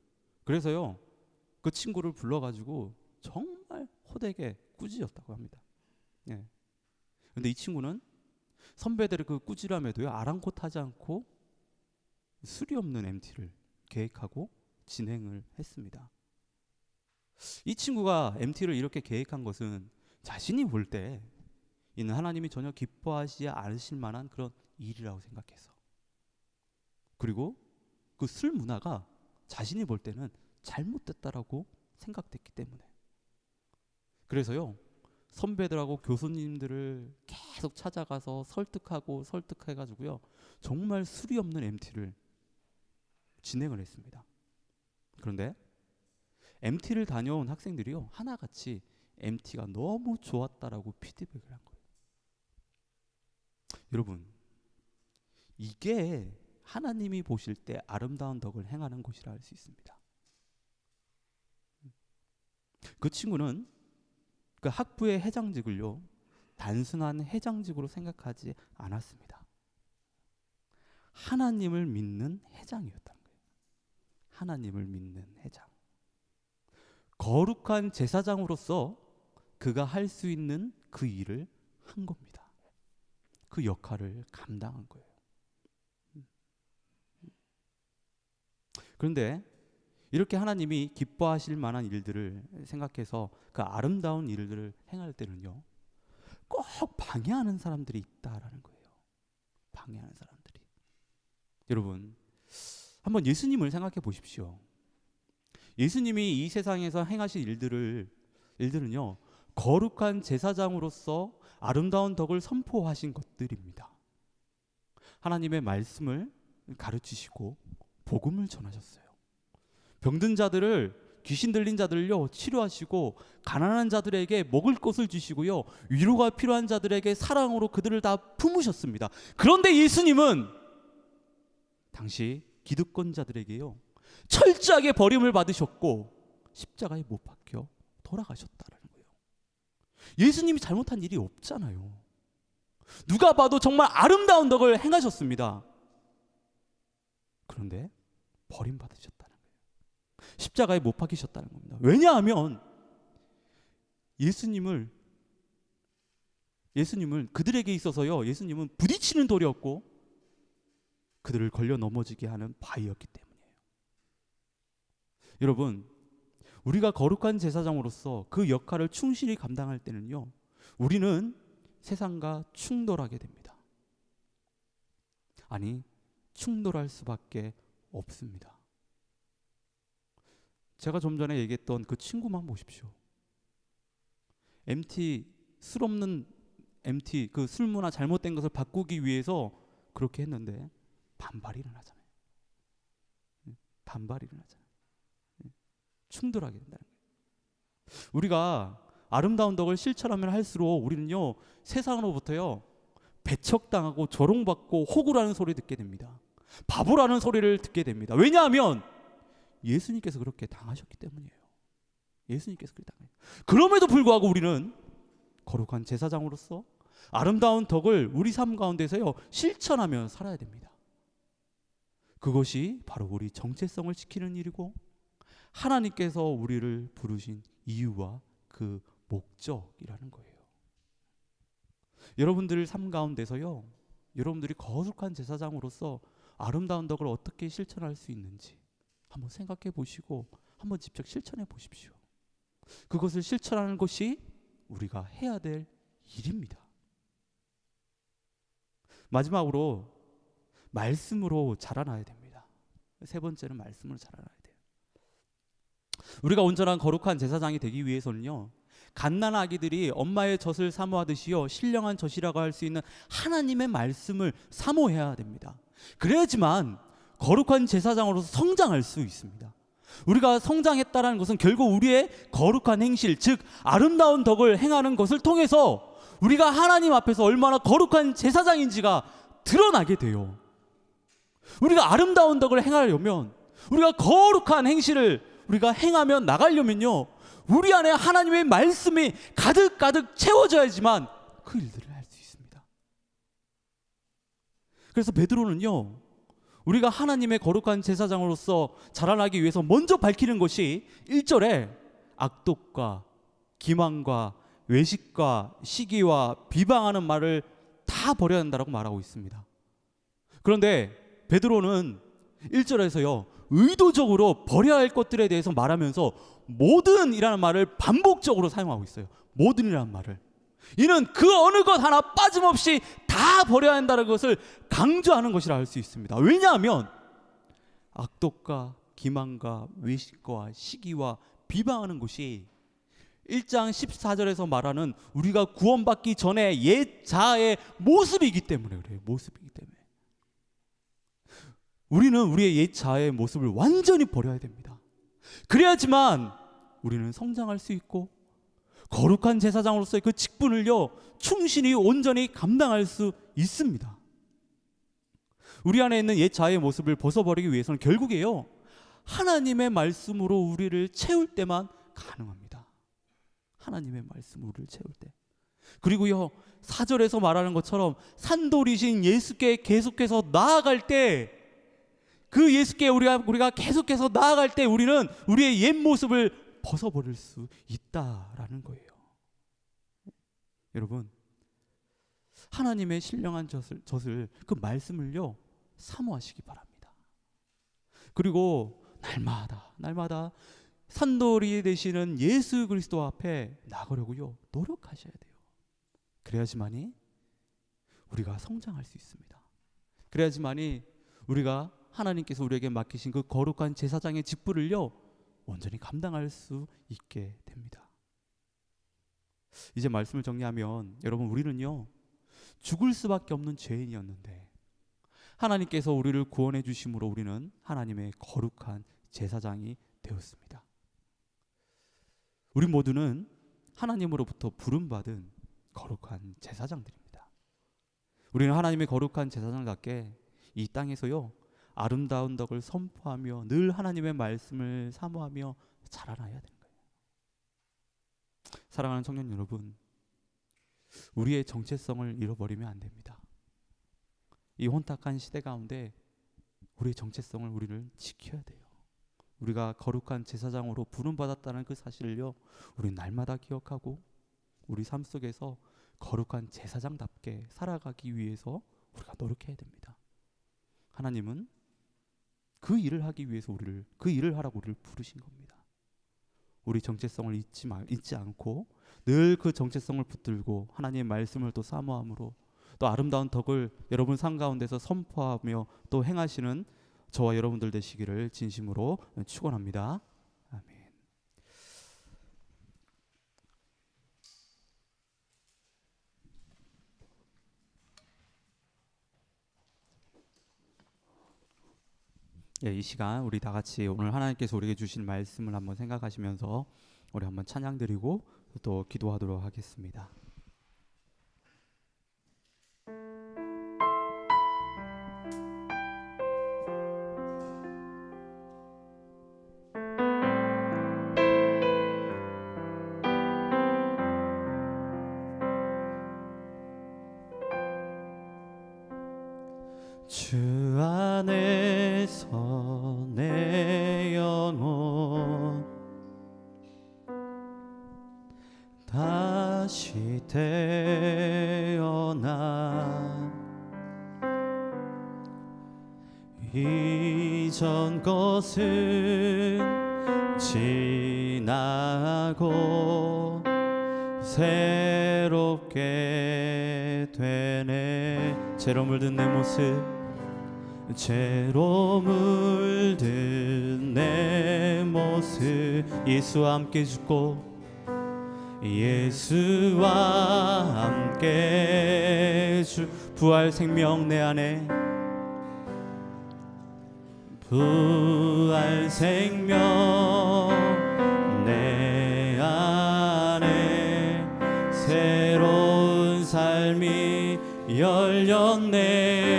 그래서요 그 친구를 불러가지고 정말 호되게 꾸짖었다고 합니다. 예. 근데 이 친구는 선배들의 그 꾸지람에도요 아랑곳하지 않고 술이 없는 MT를 계획하고 진행을 했습니다. 이 친구가 MT를 이렇게 계획한 것은 자신이 볼 때 이는 하나님이 전혀 기뻐하지 않으실 만한 그런 일이라고 생각해서, 그리고 그 술 문화가 자신이 볼 때는 잘못됐다라고 생각됐기 때문에, 그래서요 선배들하고 교수님들을 계속 찾아가서 설득해가지고요 정말 술이 없는 MT를 진행을 했습니다. 그런데 MT를 다녀온 학생들이요 하나같이 MT가 너무 좋았다라고 피드백을 한 거예요. 여러분, 이게 하나님이 보실 때 아름다운 덕을 행하는 곳이라 할 수 있습니다. 그 친구는 그 학부의 회장직을요 단순한 회장직으로 생각하지 않았습니다. 하나님을 믿는 회장이었다는 거예요. 하나님을 믿는 회장. 거룩한 제사장으로서 그가 할 수 있는 그 일을 한 겁니다. 그 역할을 감당한 거예요. 그런데 이렇게 하나님이 기뻐하실 만한 일들을 생각해서 그 아름다운 일들을 행할 때는요 꼭 방해하는 사람들이 있다라는 거예요. 방해하는 사람들이. 여러분, 한번 예수님을 생각해 보십시오. 예수님이 이 세상에서 행하실 일들은요 거룩한 제사장으로서 아름다운 덕을 선포하신 것들입니다. 하나님의 말씀을 가르치시고 복음을 전하셨어요. 병든 자들을, 귀신 들린 자들을요 치료하시고, 가난한 자들에게 먹을 것을 주시고요 위로가 필요한 자들에게 사랑으로 그들을 다 품으셨습니다. 그런데 예수님은 당시 기득권자들에게요 철저하게 버림을 받으셨고 십자가에 못 박혀 돌아가셨다는 거예요. 예수님이 잘못한 일이 없잖아요. 누가 봐도 정말 아름다운 덕을 행하셨습니다. 그런데 버림받으셨다는 거예요. 십자가에 못 박히셨다는 겁니다. 왜냐하면 예수님을 그들에게 있어서요 예수님은 부딪히는 돌이었고 그들을 걸려 넘어지게 하는 바위였기 때문이에요. 여러분, 우리가 거룩한 제사장으로서 그 역할을 충실히 감당할 때는요 우리는 세상과 충돌하게 됩니다. 아니, 충돌할 수밖에 없습니다. 제가 좀 전에 얘기했던 그 친구만 보십시오. MT, 술 없는 MT, 그 술 문화 잘못된 것을 바꾸기 위해서 그렇게 했는데 반발이 일어나잖아요. 반발이 일어나잖아요. 충돌하게 된다는 거예요. 우리가 아름다운 덕을 실천하면 할수록 우리는요 세상으로부터요 배척당하고 조롱받고 호구라는 소리 듣게 됩니다. 바보라는 소리를 듣게 됩니다. 왜냐하면 예수님께서 그렇게 당하셨기 때문이에요. 예수님께서 그렇게 당해요. 그럼에도 불구하고 우리는 거룩한 제사장으로서 아름다운 덕을 우리 삶 가운데서요 실천하며 살아야 됩니다. 그것이 바로 우리 정체성을 지키는 일이고 하나님께서 우리를 부르신 이유와 그 목적이라는 거예요. 여러분들 삶 가운데서요 여러분들이 거룩한 제사장으로서 아름다운 덕을 어떻게 실천할 수 있는지 한번 생각해 보시고 한번 직접 실천해 보십시오. 그것을 실천하는 것이 우리가 해야 될 일입니다. 마지막으로 말씀으로 자라나야 됩니다. 세 번째는 말씀으로 자라나야 돼요. 우리가 온전한 거룩한 제사장이 되기 위해서는요 갓난 아기들이 엄마의 젖을 사모하듯이요 신령한 젖이라고 할 수 있는 하나님의 말씀을 사모해야 됩니다. 그래야지만 거룩한 제사장으로서 성장할 수 있습니다. 우리가 성장했다는 것은 결국 우리의 거룩한 행실, 즉 아름다운 덕을 행하는 것을 통해서 우리가 하나님 앞에서 얼마나 거룩한 제사장인지가 드러나게 돼요. 우리가 아름다운 덕을 행하려면, 우리가 거룩한 행실을 우리가 행하며 나가려면요 우리 안에 하나님의 말씀이 가득가득 채워져야지만 그 일들을 할 수 있습니다. 그래서 베드로는요 우리가 하나님의 거룩한 제사장으로서 자라나기 위해서 먼저 밝히는 것이 1절에 악독과 기만과 외식과 시기와 비방하는 말을 다 버려야 한다고 말하고 있습니다. 그런데 베드로는 1절에서요 의도적으로 버려야 할 것들에 대해서 말하면서 모든이라는 말을 반복적으로 사용하고 있어요. 모든이라는 말을. 이는 그 어느 것 하나 빠짐없이 다 버려야 한다는 것을 강조하는 것이라 할 수 있습니다. 왜냐하면 악독과 기만과 외식과 시기와 비방하는 것이 1장 14절에서 말하는 우리가 구원받기 전에 옛 자아의 모습이기 때문에 그래요. 모습이기 때문에 우리는 우리의 옛 자아의 모습을 완전히 버려야 됩니다. 그래야지만 우리는 성장할 수 있고 거룩한 제사장으로서의 그 직분을요 충실히 온전히 감당할 수 있습니다. 우리 안에 있는 옛 자아의 모습을 벗어버리기 위해서는 결국에요 하나님의 말씀으로 우리를 채울 때만 가능합니다. 하나님의 말씀으로 우리를 채울 때. 그리고요 4절에서 말하는 것처럼 산돌이신 예수께 계속해서 나아갈 때 그 예수께 우리가 계속해서 나아갈 때 우리는 우리의 옛 모습을 벗어버릴 수 있다라는 거예요. 여러분 하나님의 신령한 젖을 그 말씀을요 사모하시기 바랍니다. 그리고 날마다 산돌이 되시는 예수 그리스도 앞에 나가려고요 노력하셔야 돼요. 그래야지만이 우리가 성장할 수 있습니다. 그래야지만이 우리가 하나님께서 우리에게 맡기신 그 거룩한 제사장의 직분을요 온전히 감당할 수 있게 됩니다. 이제 말씀을 정리하면 여러분 우리는요 죽을 수밖에 없는 죄인이었는데 하나님께서 우리를 구원해 주심으로 우리는 하나님의 거룩한 제사장이 되었습니다. 우리 모두는 하나님으로부터 부름받은 거룩한 제사장들입니다. 우리는 하나님의 거룩한 제사장답게 이 땅에서요 아름다운 덕을 선포하며 늘 하나님의 말씀을 사모하며 자라나야 되는 거예요. 사랑하는 청년 여러분, 우리의 정체성을 잃어버리면 안 됩니다. 이 혼탁한 시대 가운데 우리의 정체성을 우리는 지켜야 돼요. 우리가 거룩한 제사장으로 부름받았다는 그 사실을요 우리는 날마다 기억하고 우리 삶 속에서 거룩한 제사장답게 살아가기 위해서 우리가 노력해야 됩니다. 하나님은 그 일을 하기 위해서 그 일을 하라고 우리를 부르신 겁니다. 우리 정체성을 잊지 않고 늘 그 정체성을 붙들고 하나님의 말씀을 또 사모함으로 또 아름다운 덕을 여러분 삶 가운데서 선포하며 또 행하시는 저와 여러분들 되시기를 진심으로 축원합니다. 아멘. 이 시간 우리 다 같이 오늘 하나님께서 우리에게 주신 말씀을 한번 생각하시면서 우리 한번 찬양 드리고 또 기도하도록 하겠습니다. 주 안에서 내 영혼 다시 태어나 이전 것은 지나고 새롭게 되네. 죄로 물든 내 모습 죄로 물든 내 모습 예수와 함께 죽고 예수와 함께 부활 생명 내 안에 부활 생명 내 안에 새로운 삶이 열렸네.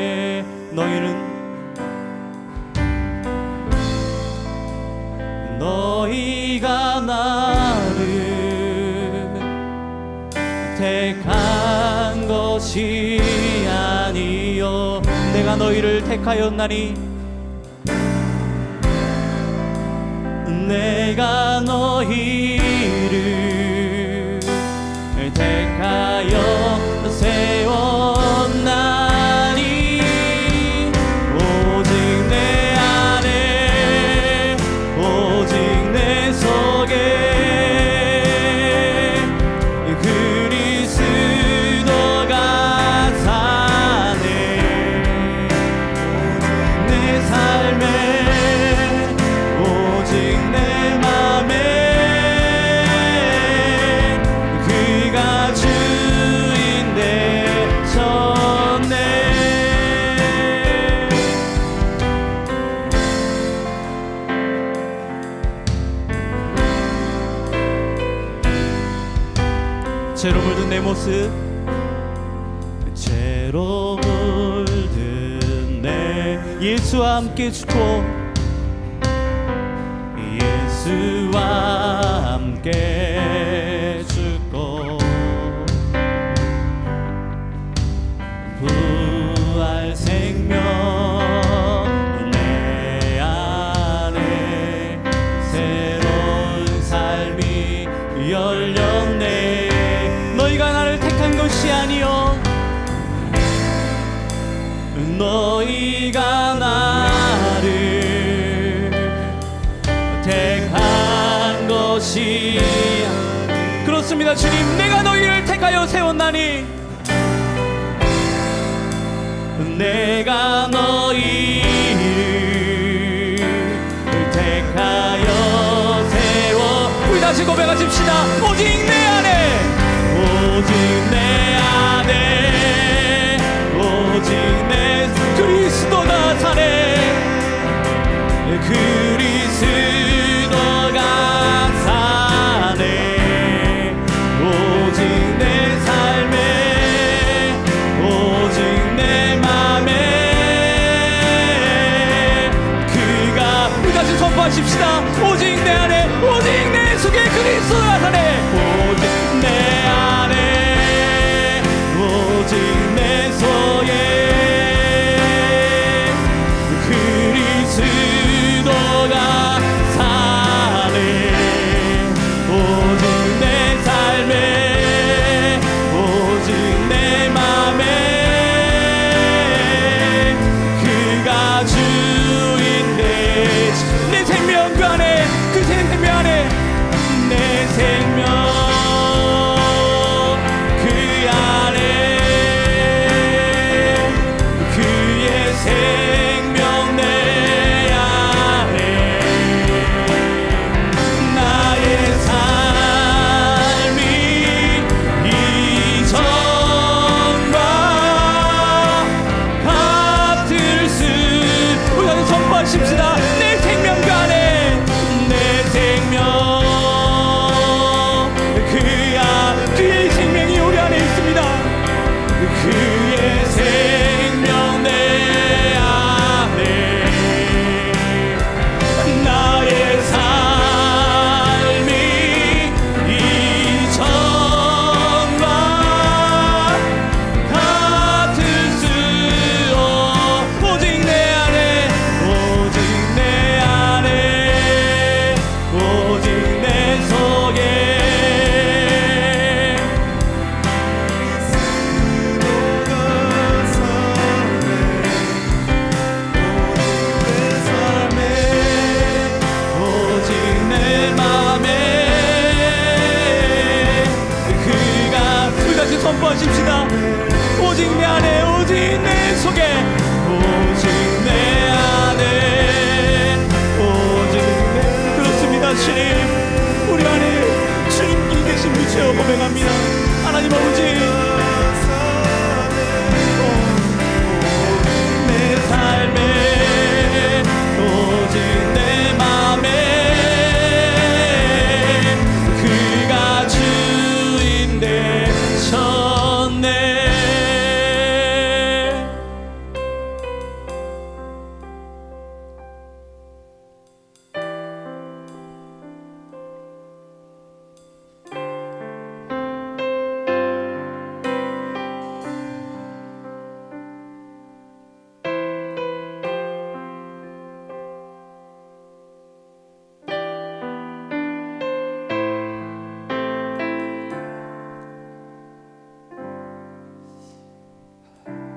너희가 나를 택한 것이 아니요 내가 너희를 택하였나니 내가 너희를 택하여 세웠나니 오직 내 안에 죄로 물든 내 모습, 죄로 물든 내 예수와 함께 죽고 예수와 함께 죽고 부활 생명 내 안에 새로운 삶이 열렸네. 너희가 나를 택한 것이 아니요 너희가 나를 택한 것이 그렇습니다. 주님, 내가 너희를 택하여 세웠나니 내가 너희를 택하여 세워. 우리 다시 고백하십시다. 오직 내 안에, 오직 내 안에, 오직 내 그리스도가 사네. 그리스도가 사네. 오직 내 삶에, 오직 내 맘에 그가 우리 다시 선포하십시다. 오직 내 안에, 오직 내 속에 그리스도가 사네. 오직 내 안에, 오직 내 속에 그리스도가 사네. 오직 내 삶에, 오직 내 맘에 그가 주인데 내 생명 그 안에, 그 생명 안에 내 생명 그 안에 그의 생명 내 안에 나의 삶이 이전과 같을 수. 우리 다시 선포하십시다. 내 생명 그 안에, 내 생명 그의 생명이 우리 안에 있습니다. 그의 생명 내 안에 나의 삶이 이전과 같을 수 오직 내 안에, 오직 내 안에, 오직 내 속에 오직 내 맘에 그가 다시 선포하십시다. 오직 내 안에, 오직 내 속에, 오직 내 안에, 오직 내. 그렇습니다. 주님, 우리 안에 주님이 계신 주여 고백합니다. 하나님 아버지, 내 삶에, 오직 내 맘에 그가 주인 되셨네.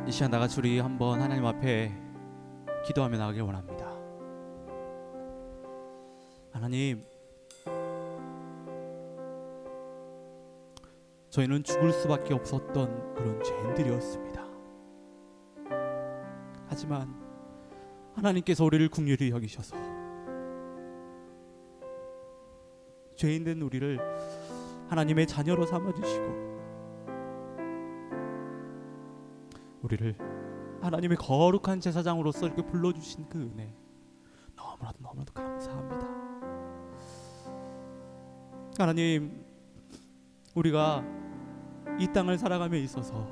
이 시간 나같이 우리 한번 하나님 앞에 기도하며 나가길 원합니다. 하나님, 저희는 죽을 수밖에 없었던 그런 죄인들이었습니다. 하지만 하나님께서 우리를 긍휼히 여기셔서 죄인된 우리를 하나님의 자녀로 삼아주시고 우리를 하나님의 거룩한 제사장으로서 이렇게 불러주신 그 은혜 너무나도 감사합니다. 하나님, 우리가 이 땅을 살아감에 있어서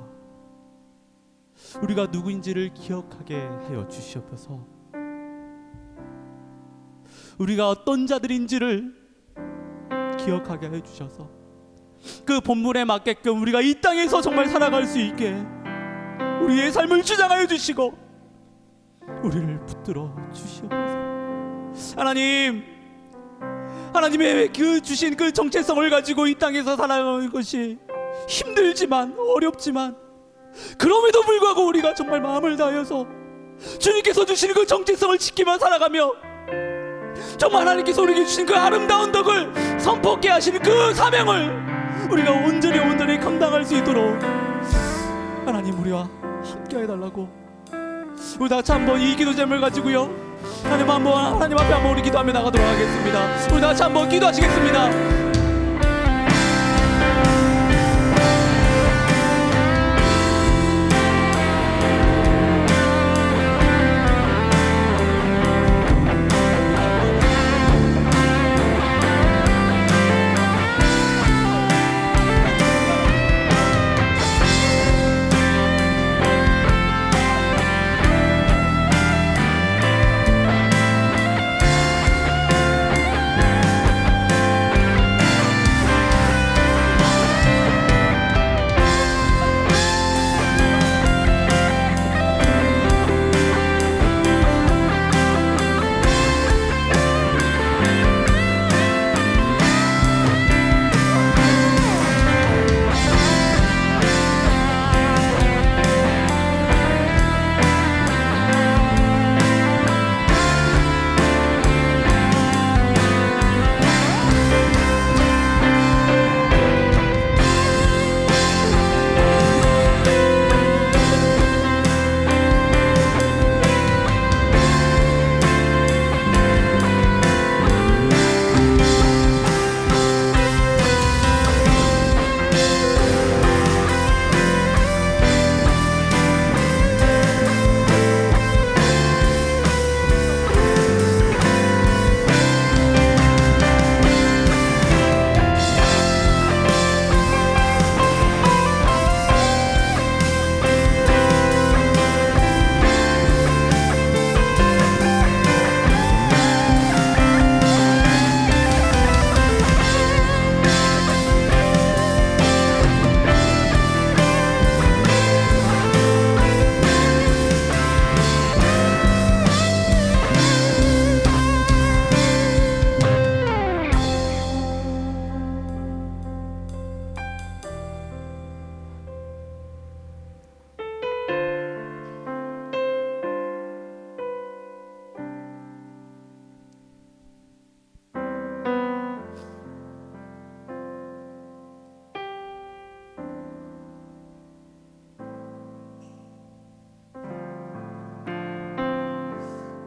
우리가 누구인지를 기억하게 하여 주시옵소서. 우리가 어떤 자들인지를 기억하게 하여 주셔서 그 본문에 맞게끔 우리가 이 땅에서 정말 살아갈 수 있게 우리의 삶을 주장하여 주시고 우리를 붙들어 주시옵소서. 하나님의 그 주신 그 정체성을 가지고 이 땅에서 살아가는 것이 힘들지만 어렵지만 그럼에도 불구하고 우리가 정말 마음을 다하여서 주님께서 주시는 그 정체성을 지키며 살아가며 정말 하나님께서 우리에게 주신 그 아름다운 덕을 선포케 하시는 그 사명을 우리가 온전히 감당할 수 있도록 하나님 우리와 함께 해달라고 우리 다 같이 한번 이 기도 제목을 가지고요 하나님 앞에 한번 우리 기도하며 나가도록 하겠습니다. 우리 다 같이 한번 기도하시겠습니다.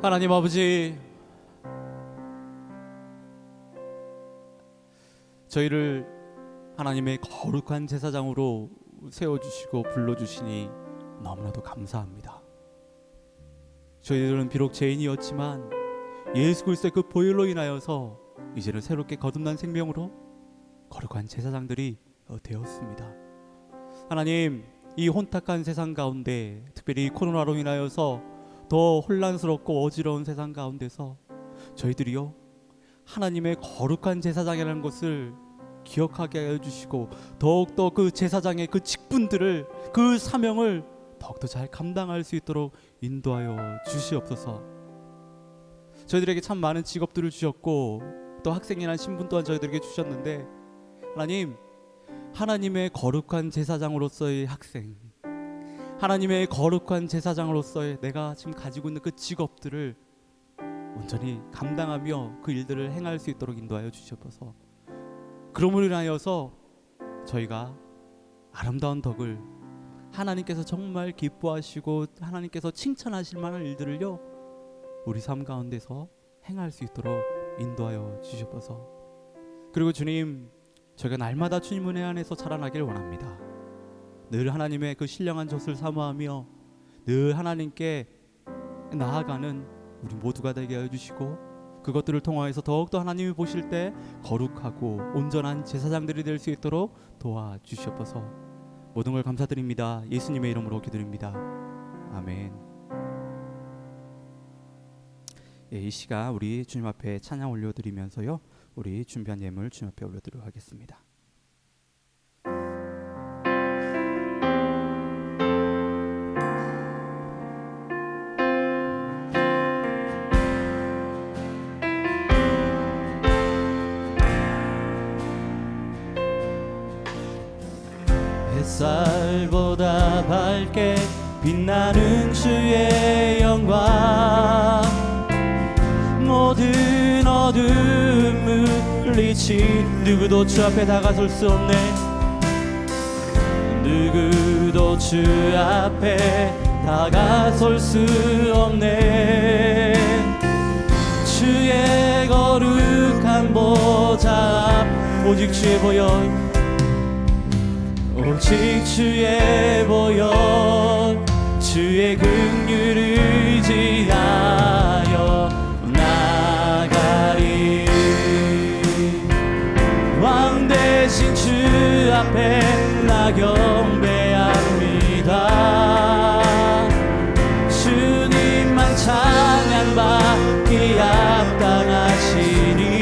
하나님 아버지, 저희를 하나님의 거룩한 제사장으로 세워주시고 불러주시니 너무나도 감사합니다. 저희들은 비록 죄인이었지만 예수 그리스도의 그 보혈로 인하여서 이제는 새롭게 거듭난 생명으로 거룩한 제사장들이 되었습니다. 하나님, 이 혼탁한 세상 가운데, 특별히 코로나로 인하여서 더 혼란스럽고 어지러운 세상 가운데서 저희들이요 하나님의 거룩한 제사장이라는 것을 기억하게 하여 주시고 더욱더 그 제사장의 그 직분들을, 그 사명을 더욱더 잘 감당할 수 있도록 인도하여 주시옵소서. 저희들에게 참 많은 직업들을 주셨고 또 학생이라는 신분 또한 저희들에게 주셨는데, 하나님, 하나님의 거룩한 제사장으로서의 학생, 하나님의 거룩한 제사장으로서의 내가 지금 가지고 있는 그 직업들을 온전히 감당하며 그 일들을 행할 수 있도록 인도하여 주시옵소서. 그러므로 인하여서 저희가 아름다운 덕을, 하나님께서 정말 기뻐하시고 하나님께서 칭찬하실 만한 일들을요 우리 삶 가운데서 행할 수 있도록 인도하여 주시옵소서. 그리고 주님, 저희가 날마다 주님 은혜 안에서 자라나길 원합니다. 늘 하나님의 그 신령한 젖을 사모하며 늘 하나님께 나아가는 우리 모두가 되게 하여 주시고, 그것들을 통하여서 더욱더 하나님이 보실 때 거룩하고 온전한 제사장들이 될 수 있도록 도와주시옵소서. 모든 걸 감사드립니다. 예수님의 이름으로 기도드립니다. 아멘. 예, 이 시간 우리 주님 앞에 찬양 올려드리면서요, 우리 준비한 예물 주님 앞에 올려드리도록 하겠습니다. 햇살보다 밝게 빛나는 주의 영광, 모든 어둠을 물리친 누구도 주 앞에 다가설 수 없네. 누구도 주 앞에 다가설 수 없네. 주의 거룩한 보좌 앞 오직 주의 보혈, 오직 주의 보혈, 주의 긍휼을 의지하여 나가리. 왕 대신 주 앞에 나 경배합니다. 주님만 찬양받기 합당하시니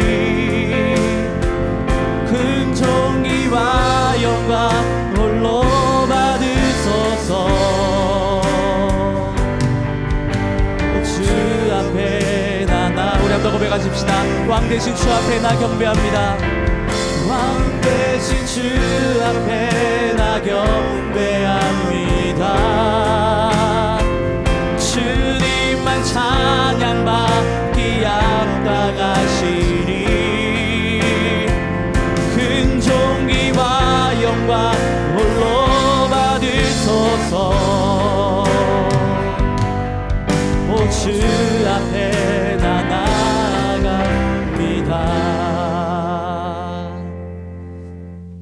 긍종이와 영광 홀로 받으소서. 주 앞에 나 우리 한번 고백하십시다. 왕 대신 주 앞에 나 경배합니다. 왕 대신 주 앞에 나 경배합니다. 주님만 찬양받기 합당하시니 긍종기와 영광 홀로 받으소서. 오 주 앞에 나 나갑니다.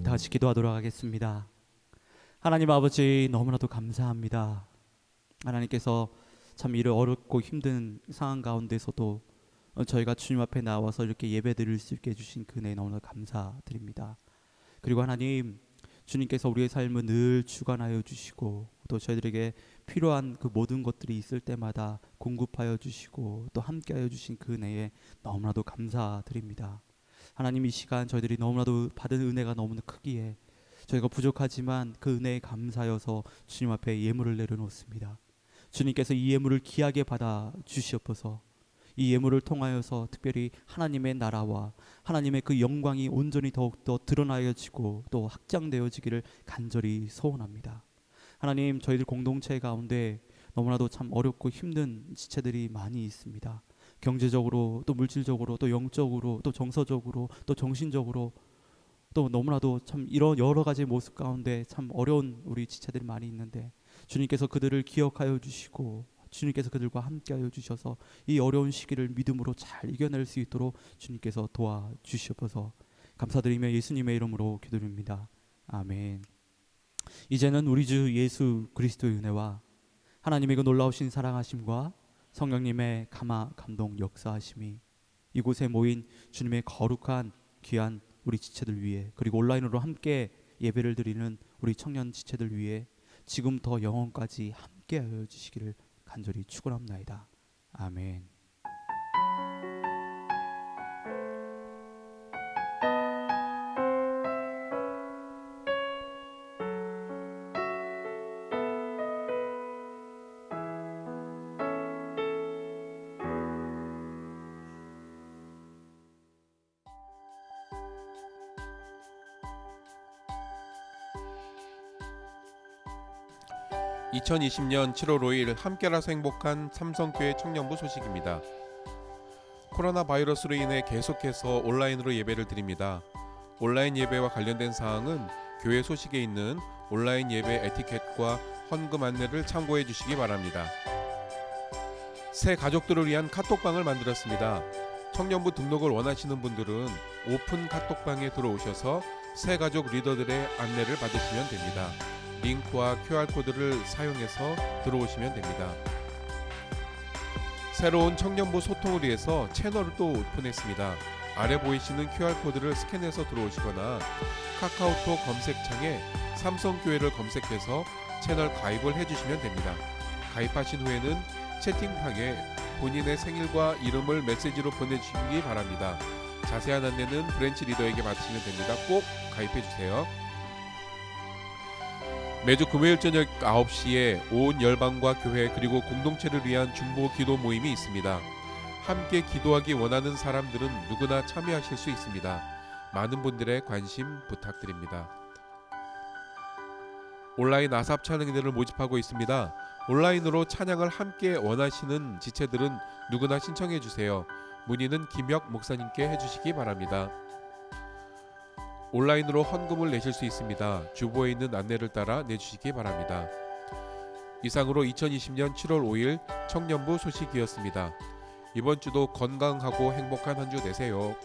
다 같이 기도하도록 하겠습니다. 하나님 아버지, 너무나도 감사합니다. 하나님께서 참 이를 어렵고 힘든 상황 가운데서도 저희가 주님 앞에 나와서 이렇게 예배드릴 수 있게 해주신 그 은혜 너무나 감사드립니다. 그리고 하나님, 주님께서 우리의 삶을 늘 주관하여 주시고 또 저희들에게 필요한 그 모든 것들이 있을 때마다 공급하여 주시고 또 함께하여 주신 그 은혜에 너무나도 감사드립니다. 하나님, 이 시간 저희들이 너무나도 받은 은혜가 너무나 크기에 저희가 부족하지만 그 은혜에 감사여서 주님 앞에 예물을 내려놓습니다. 주님께서 이 예물을 귀하게 받아 주시옵소서. 이 예물을 통하여서 특별히 하나님의 나라와 하나님의 그 영광이 온전히 더욱더 드러나여지고 또 확장되어지기를 간절히 소원합니다. 하나님, 저희들 공동체 가운데 너무나도 참 어렵고 힘든 지체들이 많이 있습니다. 경제적으로 또 물질적으로 또 영적으로 또 정서적으로 또 정신적으로 또 너무나도 참 이런 여러 가지 모습 가운데 참 어려운 우리 지체들이 많이 있는데 주님께서 그들을 기억하여 주시고 주님께서 그들과 함께하여 주셔서 이 어려운 시기를 믿음으로 잘 이겨낼 수 있도록 주님께서 도와주시옵소서. 감사드리며 예수님의 이름으로 기도드립니다. 아멘. 이제는 우리 주 예수 그리스도의 은혜와 하나님의 그 놀라우신 사랑하심과 성령님의 감동 역사하심이 이곳에 모인 주님의 거룩한 귀한 우리 지체들 위해, 그리고 온라인으로 함께 예배를 드리는 우리 청년 지체들 위해 지금부터 영원까지 함께하여 주시기를 간절히 축원합나이다. 아멘. (2020년 7월 5일) 함께라서 행복한 삼성교회 청년부 소식입니다. 코로나 바이러스로 인해 계속해서 온라인으로 예배를 드립니다. 온라인 예배와 관련된 사항은 교회 소식에 있는 온라인 예배 에티켓과 헌금 안내를 참고해 주시기 바랍니다. 새 가족들을 위한 카톡방을 만들었습니다. 청년부 등록을 원하시는 분들은 오픈 카톡방에 들어오셔서 새 가족 리더들의 안내를 받으시면 됩니다. 링크와 QR코드를 사용해서 들어오시면 됩니다. 새로운 청년부 소통을 위해서 채널을 또 오픈했습니다. 아래 보이시는 QR코드를 스캔해서 들어오시거나 카카오톡 검색창에 삼성교회를 검색해서 채널 가입을 해주시면 됩니다. 가입하신 후에는 채팅방에 본인의 생일과 이름을 메시지로 보내주시기 바랍니다. 자세한 안내는 브랜치 리더에게 맡기시면 됩니다. 꼭 가입해주세요. 매주 금요일 저녁 9시에 온 열방과 교회 그리고 공동체를 위한 중보 기도 모임이 있습니다. 함께 기도하기 원하는 사람들은 누구나 참여하실 수 있습니다. 많은 분들의 관심 부탁드립니다. 온라인 아삽 찬양인들을 모집하고 있습니다. 온라인으로 찬양을 함께 원하시는 지체들은 누구나 신청해 주세요. 문의는 김혁 목사님께 해주시기 바랍니다. 온라인으로 헌금을 내실 수 있습니다. 주보에 있는 안내를 따라 내주시기 바랍니다. 이상으로 2020년 7월 5일 청년부 소식이었습니다. 이번 주도 건강하고 행복한 한 주 되세요.